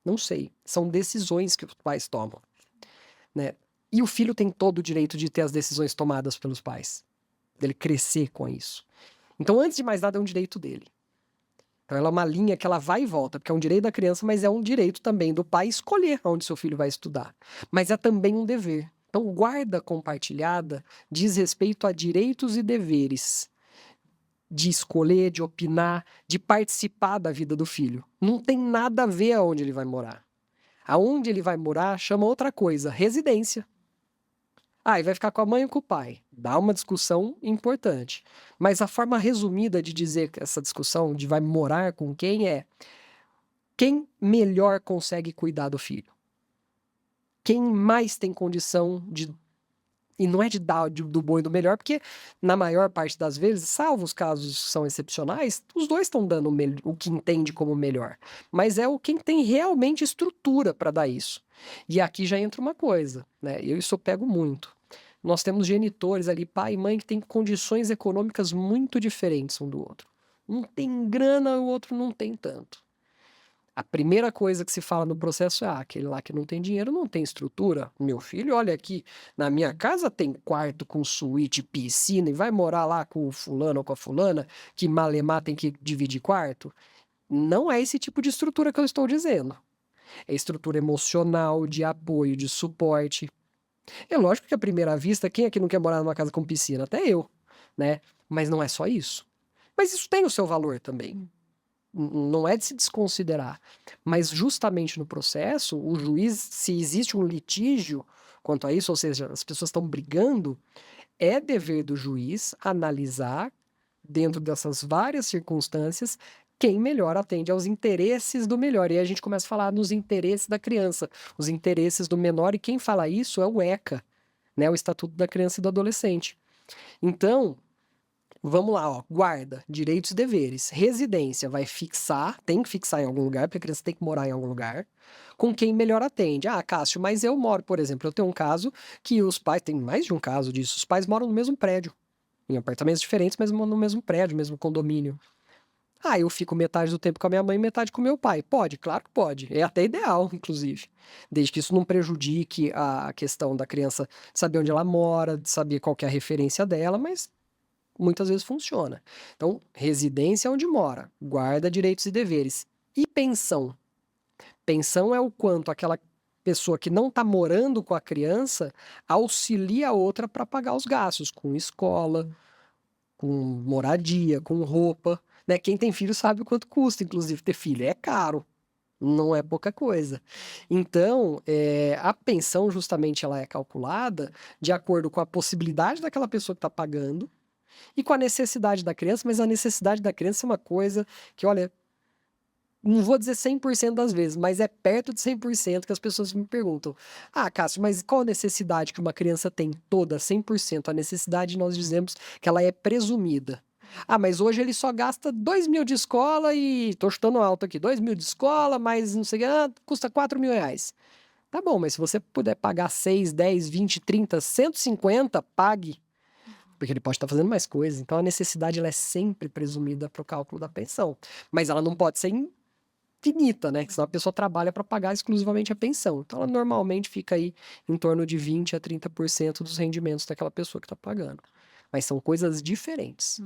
C: Não sei. São decisões que os pais tomam, né? E o filho tem todo o direito de ter as decisões tomadas pelos pais, dele crescer com isso. Então, antes de mais nada, é um direito dele. Então, ela é uma linha que ela vai e volta, porque é um direito da criança, mas é um direito também do pai escolher onde seu filho vai estudar. Mas é também um dever. Então, guarda compartilhada diz respeito a direitos e deveres de escolher, de opinar, de participar da vida do filho. Não tem nada a ver aonde ele vai morar. Aonde ele vai morar chama outra coisa, residência. Ah, e vai ficar com a mãe ou com o pai? Dá uma discussão importante. Mas a forma resumida de dizer essa discussão de vai morar com quem é quem melhor consegue cuidar do filho. Quem mais tem condição de... E não é de dar do bom e do melhor, porque na maior parte das vezes, salvo os casos que são excepcionais, os dois estão dando o que entende como melhor. Mas é quem tem realmente estrutura para dar isso. E aqui já entra uma coisa, né? Isso eu pego muito. Nós temos genitores ali, pai e mãe, que têm condições econômicas muito diferentes um do outro. Um tem grana, o outro não tem tanto. A primeira coisa que se fala no processo é: aquele lá que não tem dinheiro não tem estrutura. Meu filho, olha aqui, na minha casa tem quarto com suíte, piscina, e vai morar lá com o fulano ou com a fulana, que malemar tem que dividir quarto. Não é esse tipo de estrutura que eu estou dizendo. É estrutura emocional, de apoio, de suporte. É lógico que à primeira vista, quem aqui não quer morar numa casa com piscina? Até eu, né? Mas não é só isso. Mas isso tem o seu valor também. Não é de se desconsiderar, mas justamente no processo, o juiz, se existe um litígio quanto a isso, ou seja, as pessoas estão brigando, é dever do juiz analisar, dentro dessas várias circunstâncias, quem melhor atende aos interesses do melhor. E aí a gente começa a falar nos interesses da criança, os interesses do menor, e quem fala isso é o ECA, né, o Estatuto da Criança e do Adolescente. Então, vamos lá, ó, guarda, direitos e deveres. Residência, vai fixar, tem que fixar em algum lugar, porque a criança tem que morar em algum lugar, com quem melhor atende. Ah, Cássio, mas eu moro, por exemplo, eu tenho um caso que os pais, tem mais de um caso disso, os pais moram no mesmo prédio, em apartamentos diferentes, mas no mesmo prédio, mesmo condomínio. Ah, eu fico metade do tempo com a minha mãe e metade com o meu pai. Pode? Claro que pode. É até ideal, inclusive. Desde que isso não prejudique a questão da criança saber onde ela mora, de saber qual que é a referência dela, mas muitas vezes funciona. Então, residência é onde mora, guarda, direitos e deveres. E pensão? Pensão é o quanto aquela pessoa que não está morando com a criança auxilia a outra para pagar os gastos, com escola, com moradia, com roupa. Né? Quem tem filho sabe o quanto custa, inclusive, ter filho. É caro. Não é pouca coisa. Então, a pensão, justamente, ela é calculada de acordo com a possibilidade daquela pessoa que está pagando e com a necessidade da criança, mas a necessidade da criança é uma coisa que, olha, não vou dizer 100% das vezes, mas é perto de 100% que as pessoas me perguntam: ah, Cássio, mas qual a necessidade que uma criança tem? Toda, 100%. A necessidade, nós dizemos que ela é presumida. Ah, mas hoje ele só gasta 2.000 de escola e... Tô chutando alto aqui. 2.000 de escola, mas não sei o que, custa 4.000 reais. Tá bom, mas se você puder pagar 6, 10, 20, 30, 150, pague. Porque ele pode estar fazendo mais coisas. Então a necessidade ela é sempre presumida para o cálculo da pensão. Mas ela não pode ser infinita, né? Senão a pessoa trabalha para pagar exclusivamente a pensão. Então ela normalmente fica aí em torno de 20 a 30% dos rendimentos daquela pessoa que está pagando. Mas são coisas diferentes.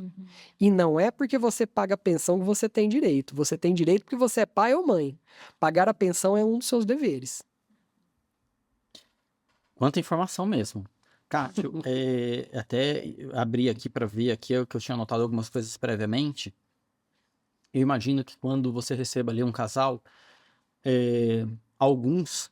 C: E não é porque você paga a pensão que você tem direito. Você tem direito porque você é pai ou mãe. Pagar a pensão é um dos seus deveres.
A: Quanta informação mesmo. Cássio, até abri aqui para ver aqui, que eu tinha anotado algumas coisas previamente. Eu imagino que quando você receba ali um casal, alguns,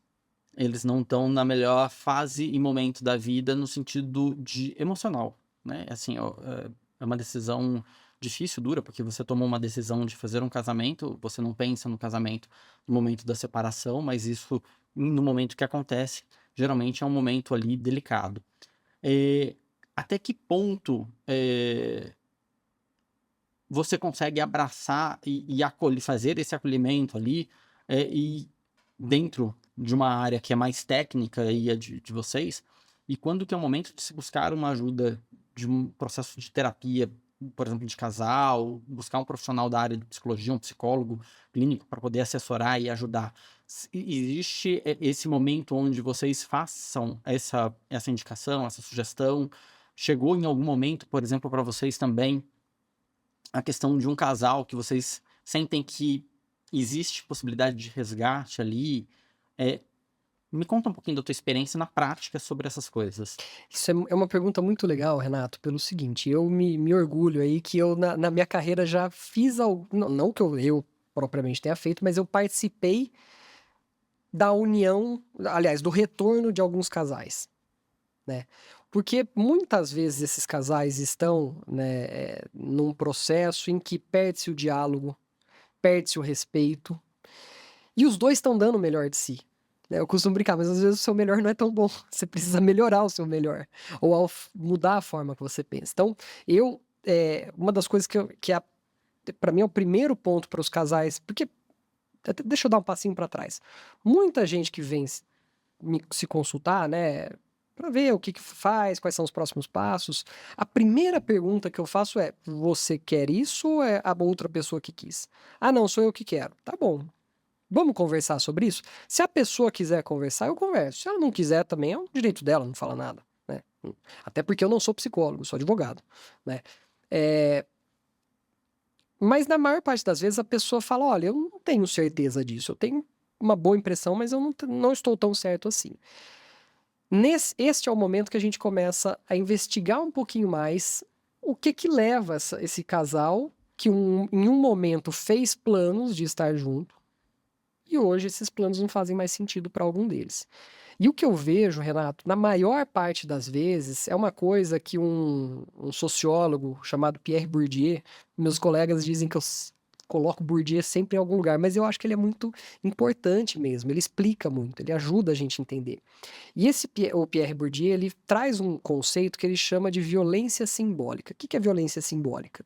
A: eles não estão na melhor fase e momento da vida no sentido de emocional, né? Assim, é uma decisão difícil, dura, porque você tomou uma decisão de fazer um casamento, você não pensa no casamento no momento da separação, mas isso, no momento que acontece, geralmente é um momento ali delicado. Eh, Até que ponto você consegue abraçar e fazer esse acolhimento ali, e dentro de uma área que é mais técnica e a de vocês, e quando que é o momento de se buscar uma ajuda de um processo de terapia, por exemplo, de casal, buscar um profissional da área de psicologia, um psicólogo clínico para poder assessorar e ajudar. Existe esse momento onde vocês façam essa indicação, essa sugestão? Chegou em algum momento, por exemplo, para vocês também, a questão de um casal que vocês sentem que existe possibilidade de resgate ali? Me conta um pouquinho da tua experiência na prática sobre essas coisas.
C: Isso é uma pergunta muito legal, Renato, pelo seguinte, eu me orgulho aí que eu na minha carreira já fiz algo, não que eu propriamente tenha feito, mas eu participei da união, aliás, do retorno de alguns casais, né? Porque muitas vezes esses casais estão, né, num processo em que perde-se o diálogo, perde-se o respeito, e os dois estão dando o melhor de si, né? Eu costumo brincar, mas às vezes o seu melhor não é tão bom, você precisa melhorar o seu melhor, ou mudar a forma que você pensa. Então, uma das coisas para mim é o primeiro ponto para os casais, porque, deixa eu dar um passinho para trás. Muita gente que vem se consultar, né, para ver o que faz, quais são os próximos passos. A primeira pergunta que eu faço é: você quer isso ou é a outra pessoa que quis? Ah, não, sou eu que quero. Tá bom. Vamos conversar sobre isso? Se a pessoa quiser conversar, eu converso. Se ela não quiser, também é um direito dela, não fala nada, né? Até porque eu não sou psicólogo, sou advogado, né? Mas na maior parte das vezes a pessoa fala: olha, eu não tenho certeza disso, eu tenho uma boa impressão, mas eu não estou tão certo assim. Este é o momento que a gente começa a investigar um pouquinho mais o que leva esse casal que em um momento fez planos de estar junto e hoje esses planos não fazem mais sentido para algum deles. E o que eu vejo, Renato, na maior parte das vezes, é uma coisa que um sociólogo chamado Pierre Bourdieu, meus colegas dizem que eu coloco Bourdieu sempre em algum lugar, mas eu acho que ele é muito importante mesmo, ele explica muito, ele ajuda a gente a entender. E o Pierre Bourdieu, ele traz um conceito que ele chama de violência simbólica. O que é violência simbólica?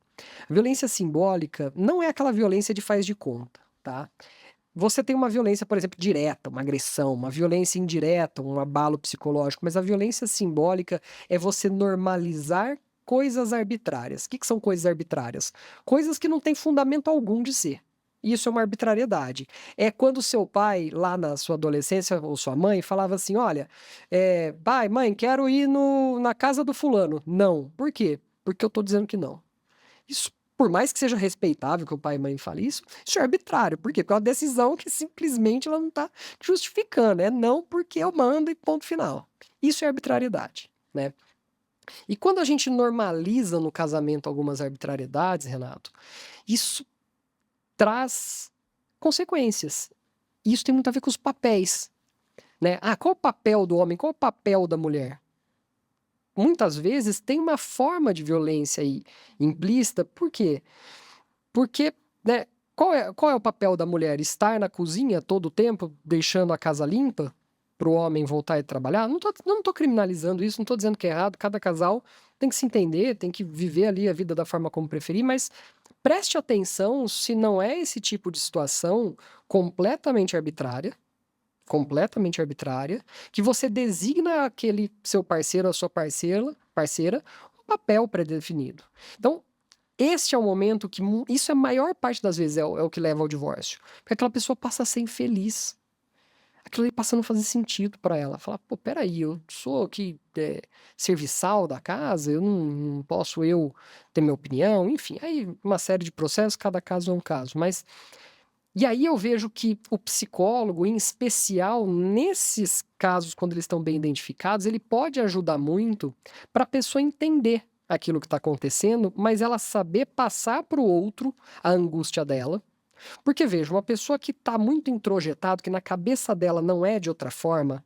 C: A violência simbólica não é aquela violência de faz de conta, tá? Você tem uma violência, por exemplo, direta, uma agressão, uma violência indireta, um abalo psicológico, mas a violência simbólica é você normalizar coisas arbitrárias. O que são coisas arbitrárias? Coisas que não têm fundamento algum de ser. Isso é uma arbitrariedade. É quando seu pai, lá na sua adolescência, ou sua mãe, falava assim: olha, pai, mãe, quero ir na casa do fulano. Não. Por quê? Porque eu tô dizendo que não. Isso, por mais que seja respeitável que o pai e mãe falem isso é arbitrário. Por quê? Porque é uma decisão que simplesmente ela não está justificando. É não porque eu mando e ponto final. Isso é arbitrariedade, né? E quando a gente normaliza no casamento algumas arbitrariedades, Renato, isso traz consequências. E isso tem muito a ver com os papéis, né? Ah, qual o papel do homem? Qual o papel da mulher? Muitas vezes tem uma forma de violência aí implícita. Por quê? Porque, né, qual é o papel da mulher? Estar na cozinha todo o tempo, deixando a casa limpa, para o homem voltar e trabalhar? Não tô criminalizando isso, não estou dizendo que é errado. Cada casal tem que se entender, tem que viver ali a vida da forma como preferir, mas preste atenção se não é esse tipo de situação completamente arbitrária, que você designa aquele seu parceiro ou sua parceira um papel pré-definido. Então, este é o momento que, isso é a maior parte das vezes é o que leva ao divórcio. Porque aquela pessoa passa a ser infeliz. Aquilo ali passa a não fazer sentido para ela. Fala: pô, peraí, eu sou aqui serviçal da casa, eu não posso ter minha opinião, enfim. Aí uma série de processos, cada caso é um caso. E aí eu vejo que o psicólogo, em especial nesses casos, quando eles estão bem identificados, ele pode ajudar muito para a pessoa entender aquilo que está acontecendo, mas ela saber passar para o outro a angústia dela. Porque, veja, uma pessoa que está muito introjetada, que na cabeça dela não é de outra forma,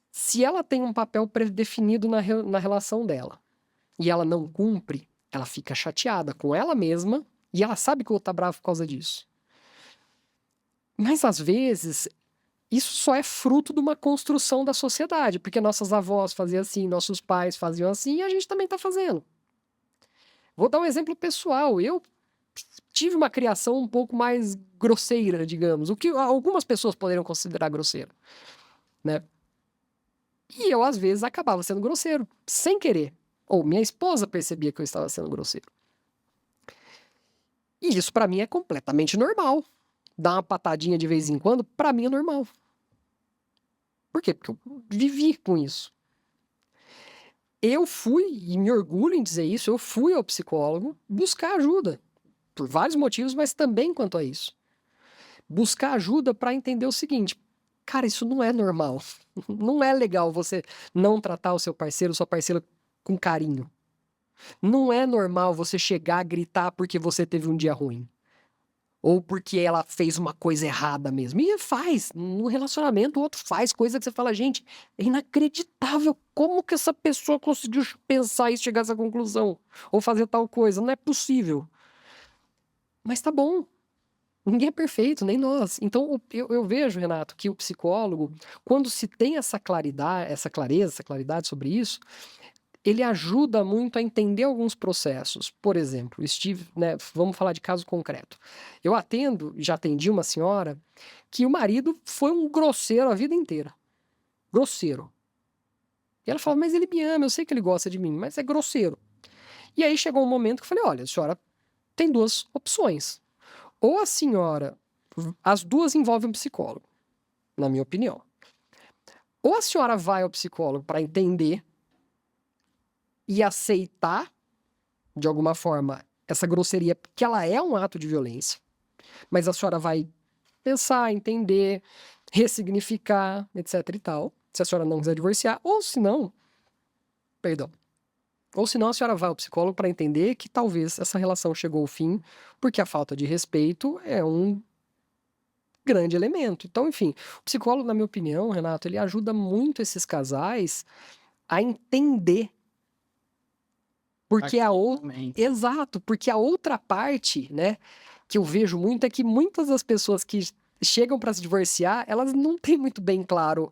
C: se ela tem um papel predefinido na relação dela e ela não cumpre, ela fica chateada com ela mesma e ela sabe que o outro tá bravo por causa disso. Mas às vezes isso só é fruto de uma construção da sociedade, porque nossas avós faziam assim, nossos pais faziam assim e a gente também está fazendo. Vou dar um exemplo pessoal. Eu tive uma criação um pouco mais grosseira, digamos, o que algumas pessoas poderiam considerar grosseiro, né? E eu, às vezes, acabava sendo grosseiro, sem querer. Ou minha esposa percebia que eu estava sendo grosseiro. E isso, para mim, é completamente normal. Dar uma patadinha de vez em quando, para mim, é normal. Por quê? Porque eu vivi com isso. Eu fui, e me orgulho em dizer isso, eu fui ao psicólogo buscar ajuda. Por vários motivos, mas também quanto a isso. Buscar ajuda para entender o seguinte: cara, isso não é normal. Não é legal você não tratar o seu parceiro, sua parceira com carinho. Não é normal você chegar a gritar porque você teve um dia ruim. Ou porque ela fez uma coisa errada mesmo. E faz. No relacionamento, o outro faz coisa que você fala, gente, é inacreditável. Como que essa pessoa conseguiu pensar e chegar a essa conclusão? Ou fazer tal coisa? Não é possível. Mas tá bom. Ninguém é perfeito, nem nós. Então, eu vejo, Renato, que o psicólogo, quando se tem essa claridade, essa claridade sobre isso, ele ajuda muito a entender alguns processos. Por exemplo, né, vamos falar de caso concreto. Eu já atendi uma senhora que o marido foi um grosseiro a vida inteira. Grosseiro. E ela fala, mas ele me ama, eu sei que ele gosta de mim, mas é grosseiro. E aí chegou um momento que eu falei, olha, a senhora tem duas opções. Ou a senhora, as duas envolvem um psicólogo, na minha opinião. Ou a senhora vai ao psicólogo para entender e aceitar, de alguma forma, essa grosseria, porque ela é um ato de violência, mas a senhora vai pensar, entender, ressignificar, etc e tal, se a senhora não quiser divorciar, ou se não, a senhora vai ao psicólogo para entender que talvez essa relação chegou ao fim, porque a falta de respeito é um grande elemento. Então, enfim, o psicólogo, na minha opinião, Renato, ele ajuda muito esses casais a entender. Porque Exato, porque a outra parte, né, que eu vejo muito é que muitas das pessoas que chegam para se divorciar, elas não têm muito bem claro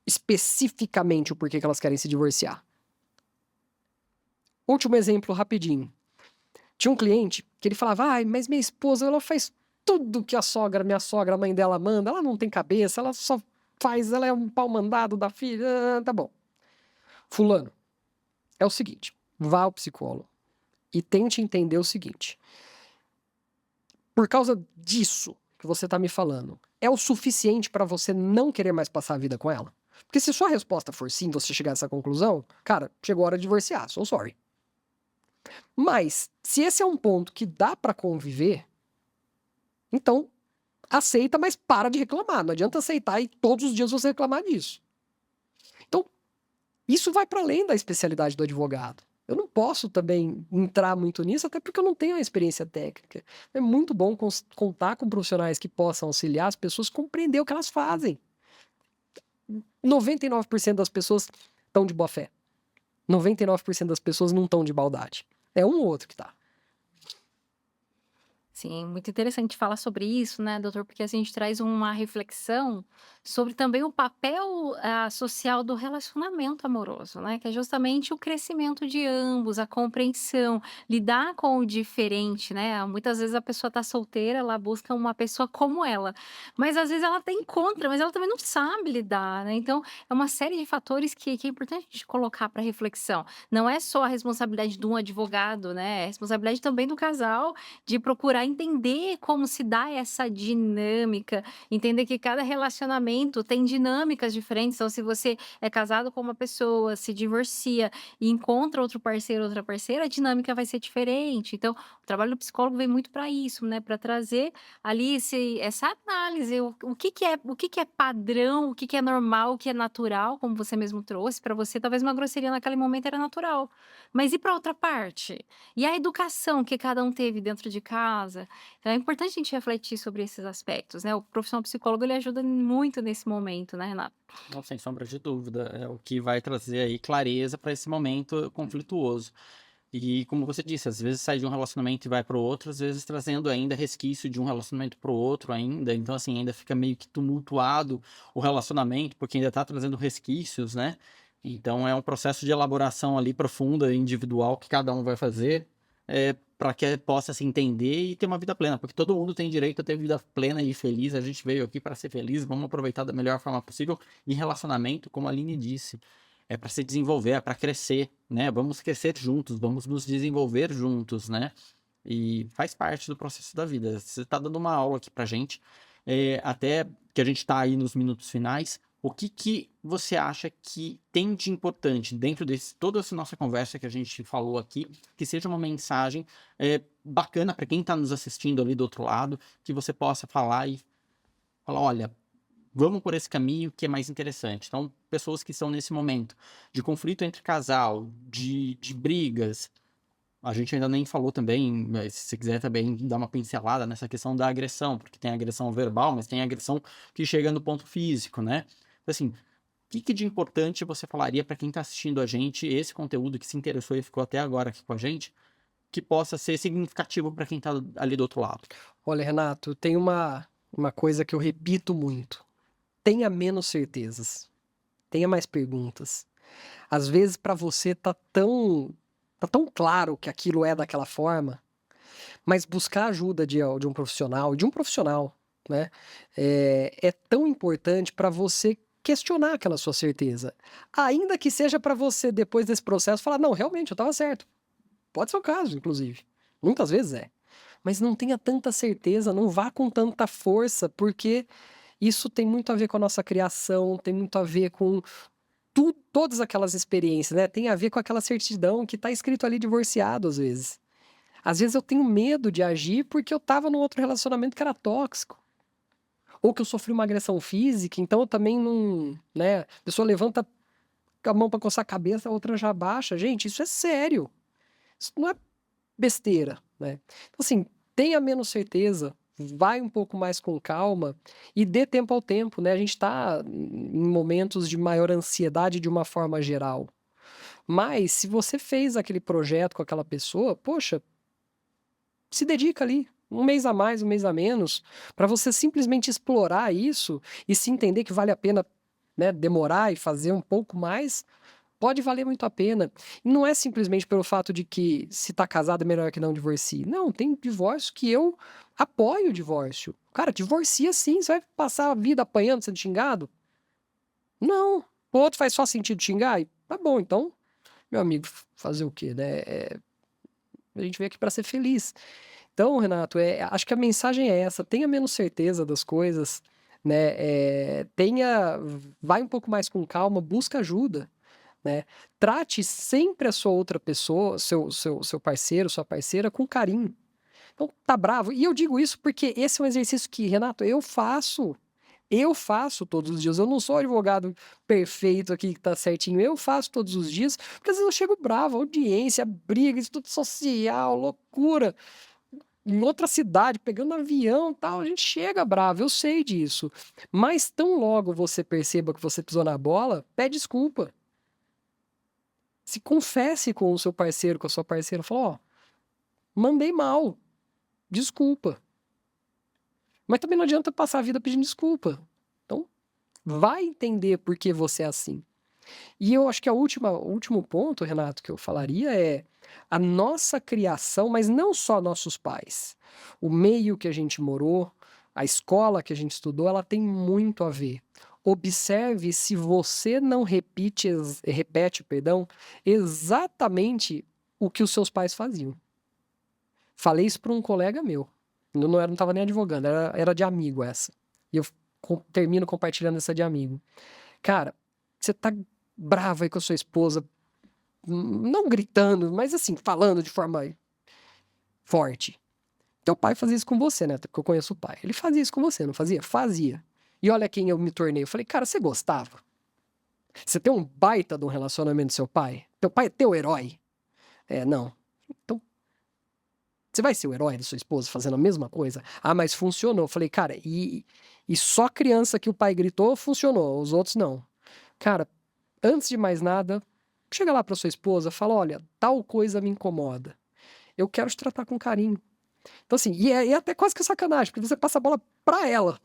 C: especificamente o porquê que elas querem se divorciar. Último exemplo, rapidinho. Tinha um cliente que ele falava, mas minha esposa, ela faz tudo que minha sogra, a mãe dela manda, ela não tem cabeça, ela só faz, ela é um pau mandado da filha, tá bom. Fulano, é o seguinte, vá ao psicólogo e tente entender o seguinte. Por causa disso que você tá me falando, é o suficiente para você não querer mais passar a vida com ela? Porque se sua resposta for sim, você chegar a essa conclusão, cara, chegou a hora de divorciar, so sorry. Mas, se esse é um ponto que dá para conviver, então aceita, mas para de reclamar. Não adianta aceitar e todos os dias você reclamar disso. Então, isso vai para além da especialidade do advogado. Eu não posso também entrar muito nisso, até porque eu não tenho a experiência técnica. É muito bom contar com profissionais que possam auxiliar as pessoas a compreender o que elas fazem. 99% das pessoas estão de boa fé. 99% das pessoas não estão de maldade. É um ou outro que tá.
B: Sim, muito interessante falar sobre isso, né, doutor? Porque assim, a gente traz uma reflexão sobre também o papel social do relacionamento amoroso, né? Que é justamente o crescimento de ambos, a compreensão, lidar com o diferente, né? Muitas vezes a pessoa tá solteira, ela busca uma pessoa como ela, mas às vezes ela até encontra, mas ela também não sabe lidar, né? Então, é uma série de fatores que é importante a gente colocar para reflexão. Não é só a responsabilidade de um advogado, né? É a responsabilidade também do casal de procurar entender como se dá essa dinâmica, entender que cada relacionamento tem dinâmicas diferentes. Então, se você é casado com uma pessoa, se divorcia e encontra outro parceiro, outra parceira, a dinâmica vai ser diferente. Então, o trabalho do psicólogo vem muito para isso, né? Para trazer ali essa análise, o que que é padrão, o que que é normal, o que é natural, como você mesmo trouxe. Para você, talvez uma grosseria naquele momento era natural. Mas e para outra parte? E a educação que cada um teve dentro de casa? Então é importante a gente refletir sobre esses aspectos, né? O profissional psicólogo, ele ajuda muito nesse momento, né, Renato?
A: Não, sem sombra de dúvida. É o que vai trazer aí clareza para esse momento conflituoso. E como você disse, às vezes sai de um relacionamento e vai para o outro, às vezes trazendo ainda resquício de um relacionamento para o outro ainda. Então, assim, ainda fica meio que tumultuado o relacionamento, porque ainda tá trazendo resquícios, né? Então é um processo de elaboração ali profunda, individual, que cada um vai fazer, para que possa se entender e ter uma vida plena, porque todo mundo tem direito a ter vida plena e feliz. A gente veio aqui para ser feliz, vamos aproveitar da melhor forma possível. E relacionamento, como a Aline disse, é para se desenvolver, é para crescer, né? Vamos crescer juntos, vamos nos desenvolver juntos, né? E faz parte do processo da vida. Você está dando uma aula aqui pra gente, até que a gente está aí nos minutos finais. O que você acha que tem de importante dentro desse toda essa nossa conversa que a gente falou aqui, que seja uma mensagem bacana para quem está nos assistindo ali do outro lado, que você possa falar e falar, olha, vamos por esse caminho que é mais interessante. Então, pessoas que estão nesse momento de conflito entre casal, de brigas, a gente ainda nem falou também, mas se você quiser também dar uma pincelada nessa questão da agressão, porque tem agressão verbal, mas tem agressão que chega no ponto físico, né? Então, assim, o que de importante você falaria para quem está assistindo a gente, esse conteúdo que se interessou e ficou até agora aqui com a gente, que possa ser significativo para quem está ali do outro lado?
C: Olha, Renato, tem uma coisa que eu repito muito. Tenha menos certezas. Tenha mais perguntas. Às vezes, para você, tá tão claro que aquilo é daquela forma, mas buscar ajuda de um profissional, né, é tão importante para você questionar aquela sua certeza. Ainda que seja para você, depois desse processo, falar, não, realmente, eu estava certo. Pode ser o caso, inclusive. Muitas vezes é. Mas não tenha tanta certeza, não vá com tanta força, porque isso tem muito a ver com a nossa criação, tem muito a ver com todas aquelas experiências, né? Tem a ver com aquela certidão que está escrito ali divorciado, às vezes. Às vezes eu tenho medo de agir porque eu estava num outro relacionamento que era tóxico. Ou que eu sofri uma agressão física, então eu também não, né? A pessoa levanta a mão para coçar a cabeça, a outra já baixa. Gente, isso é sério. Isso não é besteira, né? Então, assim, tenha menos certeza, vai um pouco mais com calma e dê tempo ao tempo, né? A gente está em momentos de maior ansiedade de uma forma geral. Mas se você fez aquele projeto com aquela pessoa, poxa, se dedica ali. Um mês a mais, um mês a menos, para você simplesmente explorar isso e se entender que vale a pena, né, demorar e fazer um pouco mais, pode valer muito a pena. E não é simplesmente pelo fato de que se tá casado é melhor que não divorcie. Não, tem divórcio que eu apoio o divórcio. Cara, divorcia sim, você vai passar a vida apanhando, sendo xingado? Não. O outro faz só sentido xingar? Tá bom, então, meu amigo, fazer o quê, né? A gente veio aqui para ser feliz. Então, Renato, acho que a mensagem é essa: tenha menos certeza das coisas, né? Vai um pouco mais com calma, busca ajuda, né? Trate sempre a sua outra pessoa, seu parceiro, sua parceira, com carinho. Então, tá bravo? E eu digo isso porque esse é um exercício que, Renato, eu faço. Eu faço todos os dias. Eu não sou advogado perfeito aqui que tá certinho. Eu faço todos os dias, porque às vezes eu chego bravo, audiência, briga, estudo social, loucura. Em outra cidade, pegando avião, tal, a gente chega bravo, eu sei disso. Mas tão logo você perceba que você pisou na bola, pede desculpa. Se confesse com o seu parceiro, com a sua parceira, fala, ó, mandei mal, desculpa. Mas também não adianta passar a vida pedindo desculpa. Então, vai entender por que você é assim. E eu acho que o último ponto, Renato, que eu falaria é a nossa criação, mas não só nossos pais. O meio que a gente morou, a escola que a gente estudou, ela tem muito a ver. Observe se você não repete, exatamente o que os seus pais faziam. Falei isso para um colega meu. Não estava nem advogando, era de amigo essa. E eu termino compartilhando essa de amigo. Cara, você tá brava aí com a sua esposa, não gritando, mas assim, falando de forma forte. Teu pai fazia isso com você, né? Porque eu conheço o pai. Ele fazia isso com você, não fazia? Fazia. E olha quem eu me tornei. Eu falei, cara, você gostava? Você tem um baita de um relacionamento com seu pai? Teu pai é teu herói? Não. Então, você vai ser o herói da sua esposa fazendo a mesma coisa? Ah, mas funcionou. Eu falei, cara, e só criança que o pai gritou funcionou, os outros não. Cara, antes de mais nada, chega lá para sua esposa, fala, olha, tal coisa me incomoda. Eu quero te tratar com carinho. Então, assim, e é até quase que sacanagem, porque você passa a bola para ela.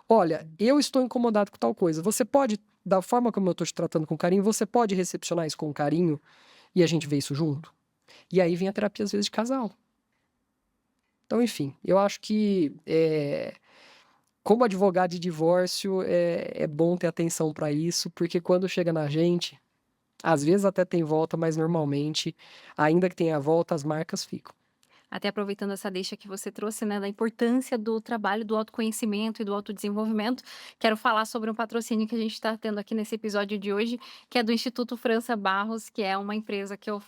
C: Olha, eu estou incomodado com tal coisa. Você pode, da forma como eu estou te tratando com carinho, você pode recepcionar isso com carinho e a gente vê isso junto? E aí vem a terapia, às vezes, de casal. Então, enfim, eu acho que como advogado de divórcio é bom ter atenção para isso, porque quando chega na gente, às vezes até tem volta, mas normalmente, ainda que tenha volta, as marcas ficam.
B: Até aproveitando essa deixa que você trouxe, né, da importância do trabalho do autoconhecimento e do autodesenvolvimento, quero falar sobre um patrocínio que a gente está tendo aqui nesse episódio de hoje, que é do Instituto França Barros, que é uma empresa que eu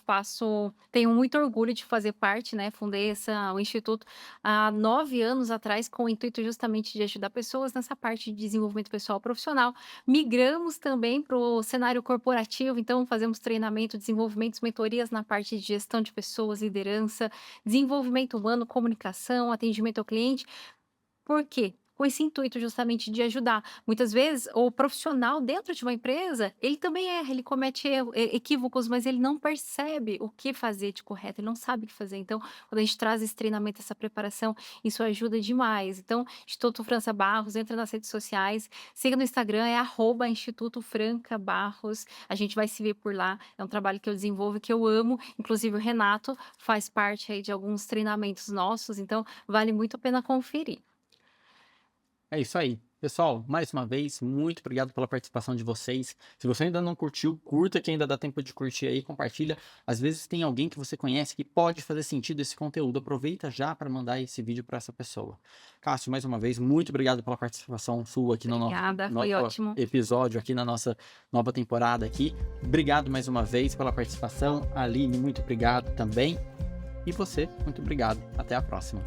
B: tenho muito orgulho de fazer parte, né? Fundei o Instituto há 9 anos atrás, com o intuito justamente de ajudar pessoas nessa parte de desenvolvimento pessoal profissional. Migramos também para o cenário corporativo, então fazemos treinamento, desenvolvimentos, mentorias na parte de gestão de pessoas, liderança, desenvolvimento humano, comunicação, atendimento ao cliente. Por quê? Com esse intuito justamente de ajudar. Muitas vezes, o profissional dentro de uma empresa, ele também erra, ele comete equívocos, mas ele não percebe o que fazer de correto, ele não sabe o que fazer. Então, quando a gente traz esse treinamento, essa preparação, isso ajuda demais. Então, Instituto França Barros, entra nas redes sociais, siga no Instagram, é @Instituto Franca Barros. A gente vai se ver por lá. É um trabalho que eu desenvolvo, que eu amo. Inclusive, o Renato faz parte aí de alguns treinamentos nossos, então vale muito a pena conferir.
A: É isso aí. Pessoal, mais uma vez, muito obrigado pela participação de vocês. Se você ainda não curtiu, curta, que ainda dá tempo de curtir aí, compartilha. Às vezes tem alguém que você conhece que pode fazer sentido esse conteúdo. Aproveita já para mandar esse vídeo para essa pessoa. Cássio, mais uma vez, muito obrigado pela participação sua aqui
B: Obrigada,
A: no
B: foi ótimo.
A: episódio, aqui na nossa nova temporada aqui. Obrigado mais uma vez pela participação. Aline, muito obrigado também. E você, muito obrigado. Até a próxima.